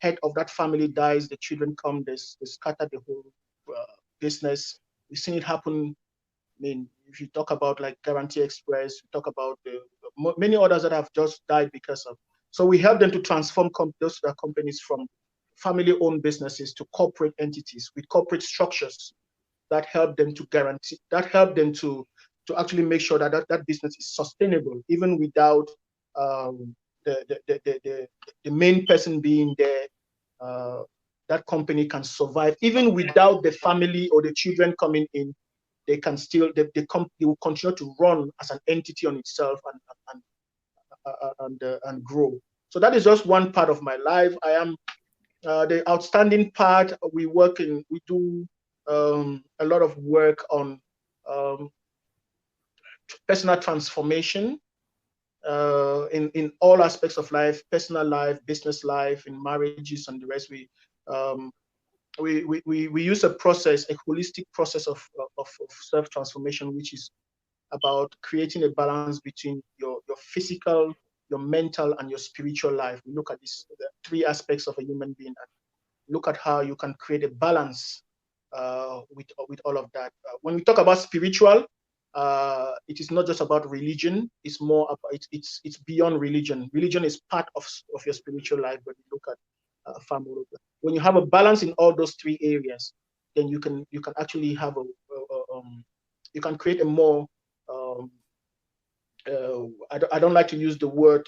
head of that family dies, the children come, they scatter the whole business. We've seen it happen. I mean, if you talk about like Guarantee Express, you talk about many others that have just died because of. So we help them to transform those companies from family-owned businesses to corporate entities with corporate structures that help them to actually make sure that business is sustainable, even without the main person being there, that company can survive even without the family or the children coming in. They can still they will continue to run as an entity on itself and grow. So that is just one part of my life. I am the outstanding part. We do a lot of work on um, personal transformation in all aspects of life, personal life, business life, in marriages and the rest. Um, we use a process, a holistic process of self transformation, which is about creating a balance between your physical, your mental, and your spiritual life. We look at these three aspects of a human being and look at how you can create a balance with all of that. When we talk about spiritual, it is not just about religion. It's more about it's beyond religion. Religion is part of your spiritual life, but you look at family. When you have a balance in all those three areas, then you can actually have you can create a more I don't like to use the word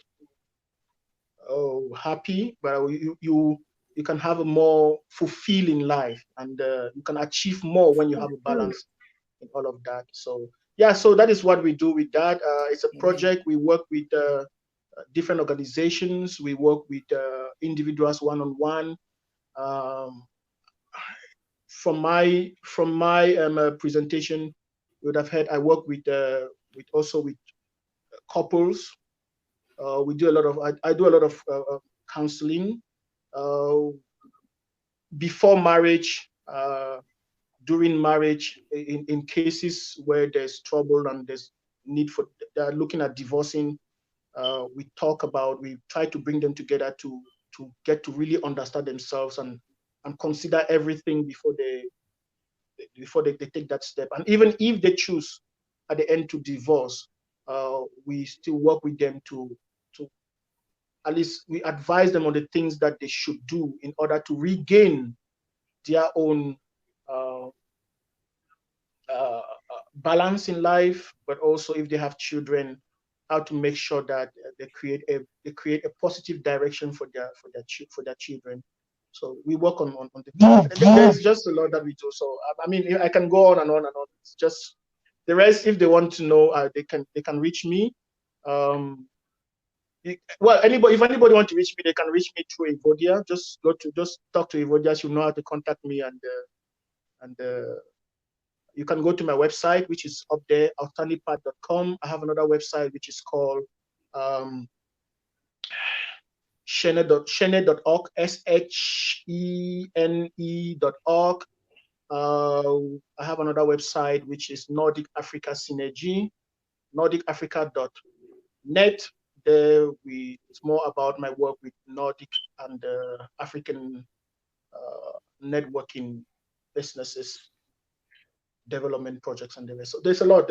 happy, but you can have a more fulfilling life, and you can achieve more when you have a balance in all of that. So yeah, so that is what we do with that. It's a project. We work with different organizations. We work with individuals one-on-one. Um, from my presentation, you would have heard I work with also with couples. We do a lot of I do a lot of counseling uh, before marriage, during marriage, in cases where there's trouble and there's need for they're looking at divorcing. We try to bring them together to get to really understand themselves and consider everything before they take that step. And even if they choose at the end to divorce, we still work with them to at least we advise them on the things that they should do in order to regain their own uh, balance in life, but also if they have children, how to make sure that they create a positive direction for their children. So we work on the there's just a lot that we do. So I mean I can go on and on and on. It's just the rest. If they want to know, they can reach me. Um, well, if anybody wants to reach me, they can reach me through Evodia. Just talk to Evodia. She'll know how to contact me, and you can go to my website, which is up there, outstandingpath.com. I have another website which is called shene.org, shene.org. I have another website which is Nordic Africa Synergy, nordicafrica.net. There it's more about my work with Nordic and African networking businesses, development projects, and the rest. So there's a lot.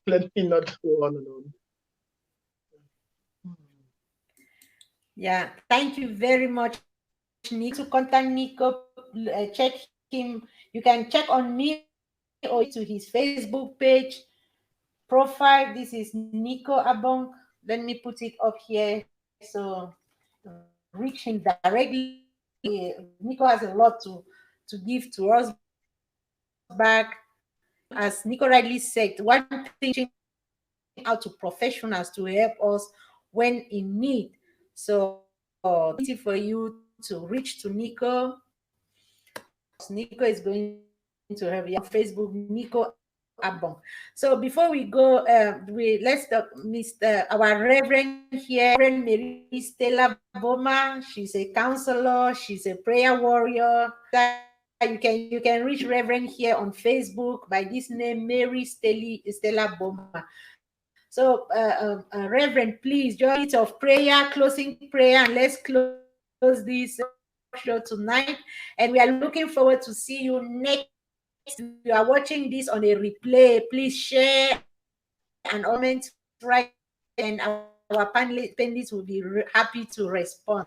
Let me not go on and on. Yeah, thank you very much, Nico. To contact Nico, check him. You can check on me or to his Facebook page profile. This is Nico Abong. Let me put it up here so reach him directly. Nico has a lot to give to us back. As Nico rightly said, one thing reaching out to professionals to help us when in need. So this is an opportunity for you to reach to Nico. Nico is going to help you. On Facebook, Nico Abong. So before we go, let's talk. Our Reverend here, Reverend Mary Stella Boma. She's a counselor. She's a prayer warrior. You can reach Reverend here on Facebook by this name, Mary Stella Boma. So, Reverend, please join us in a minute of prayer, closing prayer, and let's close this workshop tonight. And we are looking forward to see you next week. If you are watching this on a replay, please share and also comment right there, and our panelists will be happy to respond.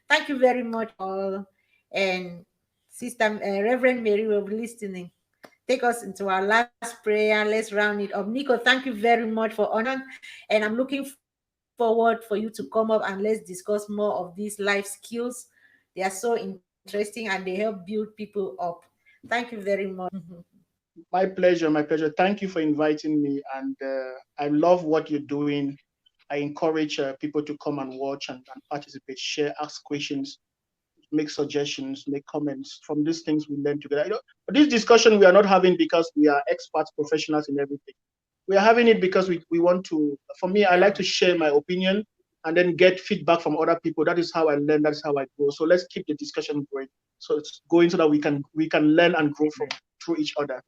Thank you very much, all. And Sister Reverend Mary will be listening. Take us into our last prayer. Let's round it up. Nico, thank you very much for honoring. And I'm looking forward to seeing you forward for you to come up and let's discuss more of these life skills. They are so interesting and they help build people up. Thank you very much. My pleasure, my pleasure. Thank you for inviting me, and I love what you're doing. I encourage people to come and watch and participate, share, ask questions, make suggestions, make comments. From these things we learn together. But this discussion we are not having because we are experts, professionals in everything. We are having it because we want to. For me, I like to share my opinion and then get feedback from other people. That is how I learn. That is how I grow. So let's keep the discussion going. So it's going so that we can learn and grow from through each other.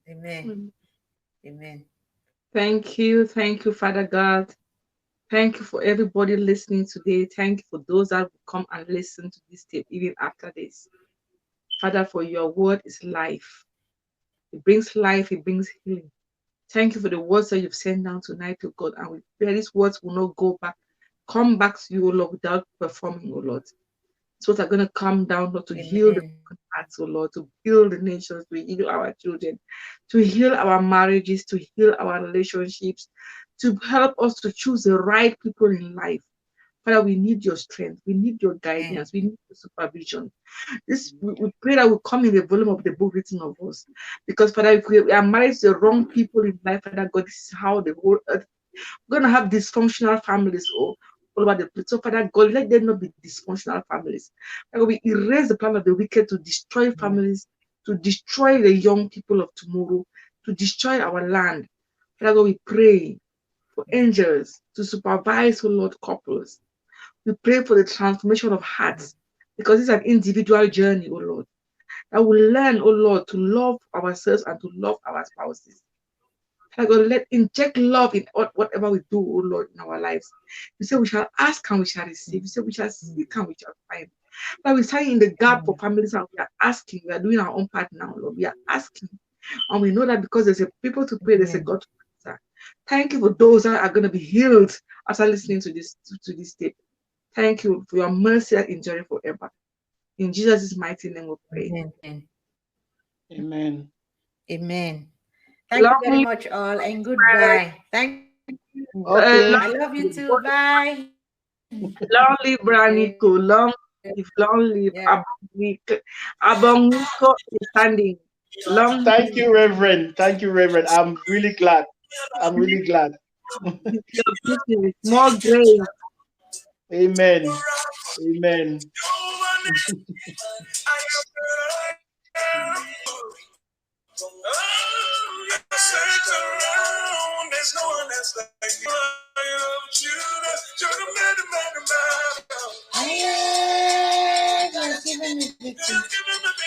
Amen. Amen. Thank you, Father God. Thank you for everybody listening today. Thank you for those that will come and listen to this tape even after this. Father, for your word is life. It brings life, it brings healing. Thank you for the words that you've sent down tonight to God. And we pray these words will not go back, come back to you, O Lord, without performing, O Lord. So are going to come down, Lord, to heal the broken hearts, O Lord, to heal the nations, to heal our children, to heal our marriages, to heal our relationships, to help us to choose the right people in life. Father, we need your strength. We need your guidance. We need your supervision. We pray that will come in the volume of the book written of us. Because, Father, if we are married to the wrong people in life, Father God, this is how the whole earth, we're going to have dysfunctional families all over the place. So, Father God, let there not be dysfunctional families. Father, we erase the plan of the wicked to destroy families, to destroy the young people of tomorrow, to destroy our land. Father God, we pray for angels to supervise, oh Lord, couples. We pray for the transformation of hearts because it's an individual journey, oh Lord. That we learn, oh Lord, to love ourselves and to love our spouses. Father God, let inject love in whatever we do, oh Lord, in our lives. You say we shall ask and we shall receive. You say we shall seek and we shall find. But we stand in the gap for families and we are asking. We are doing our own part now, Lord. We are asking. And we know that because there's a people to pray, there's a God to answer. Thank you for those that are going to be healed after listening to this tape. Thank you for your mercy and enduring forever. In Jesus' mighty name we pray. Amen. Amen. Amen. Thank you very much, all, and goodbye. Thank you. Okay. I love you too. Bye. Long live Branico. Long live Aboniko is standing. Long Thank you, Reverend. Thank you, Reverend. I'm really glad. I'm really glad. more grace. Amen. Amen. There's no one else like you. You're the man, the man, the man. I am given the victory.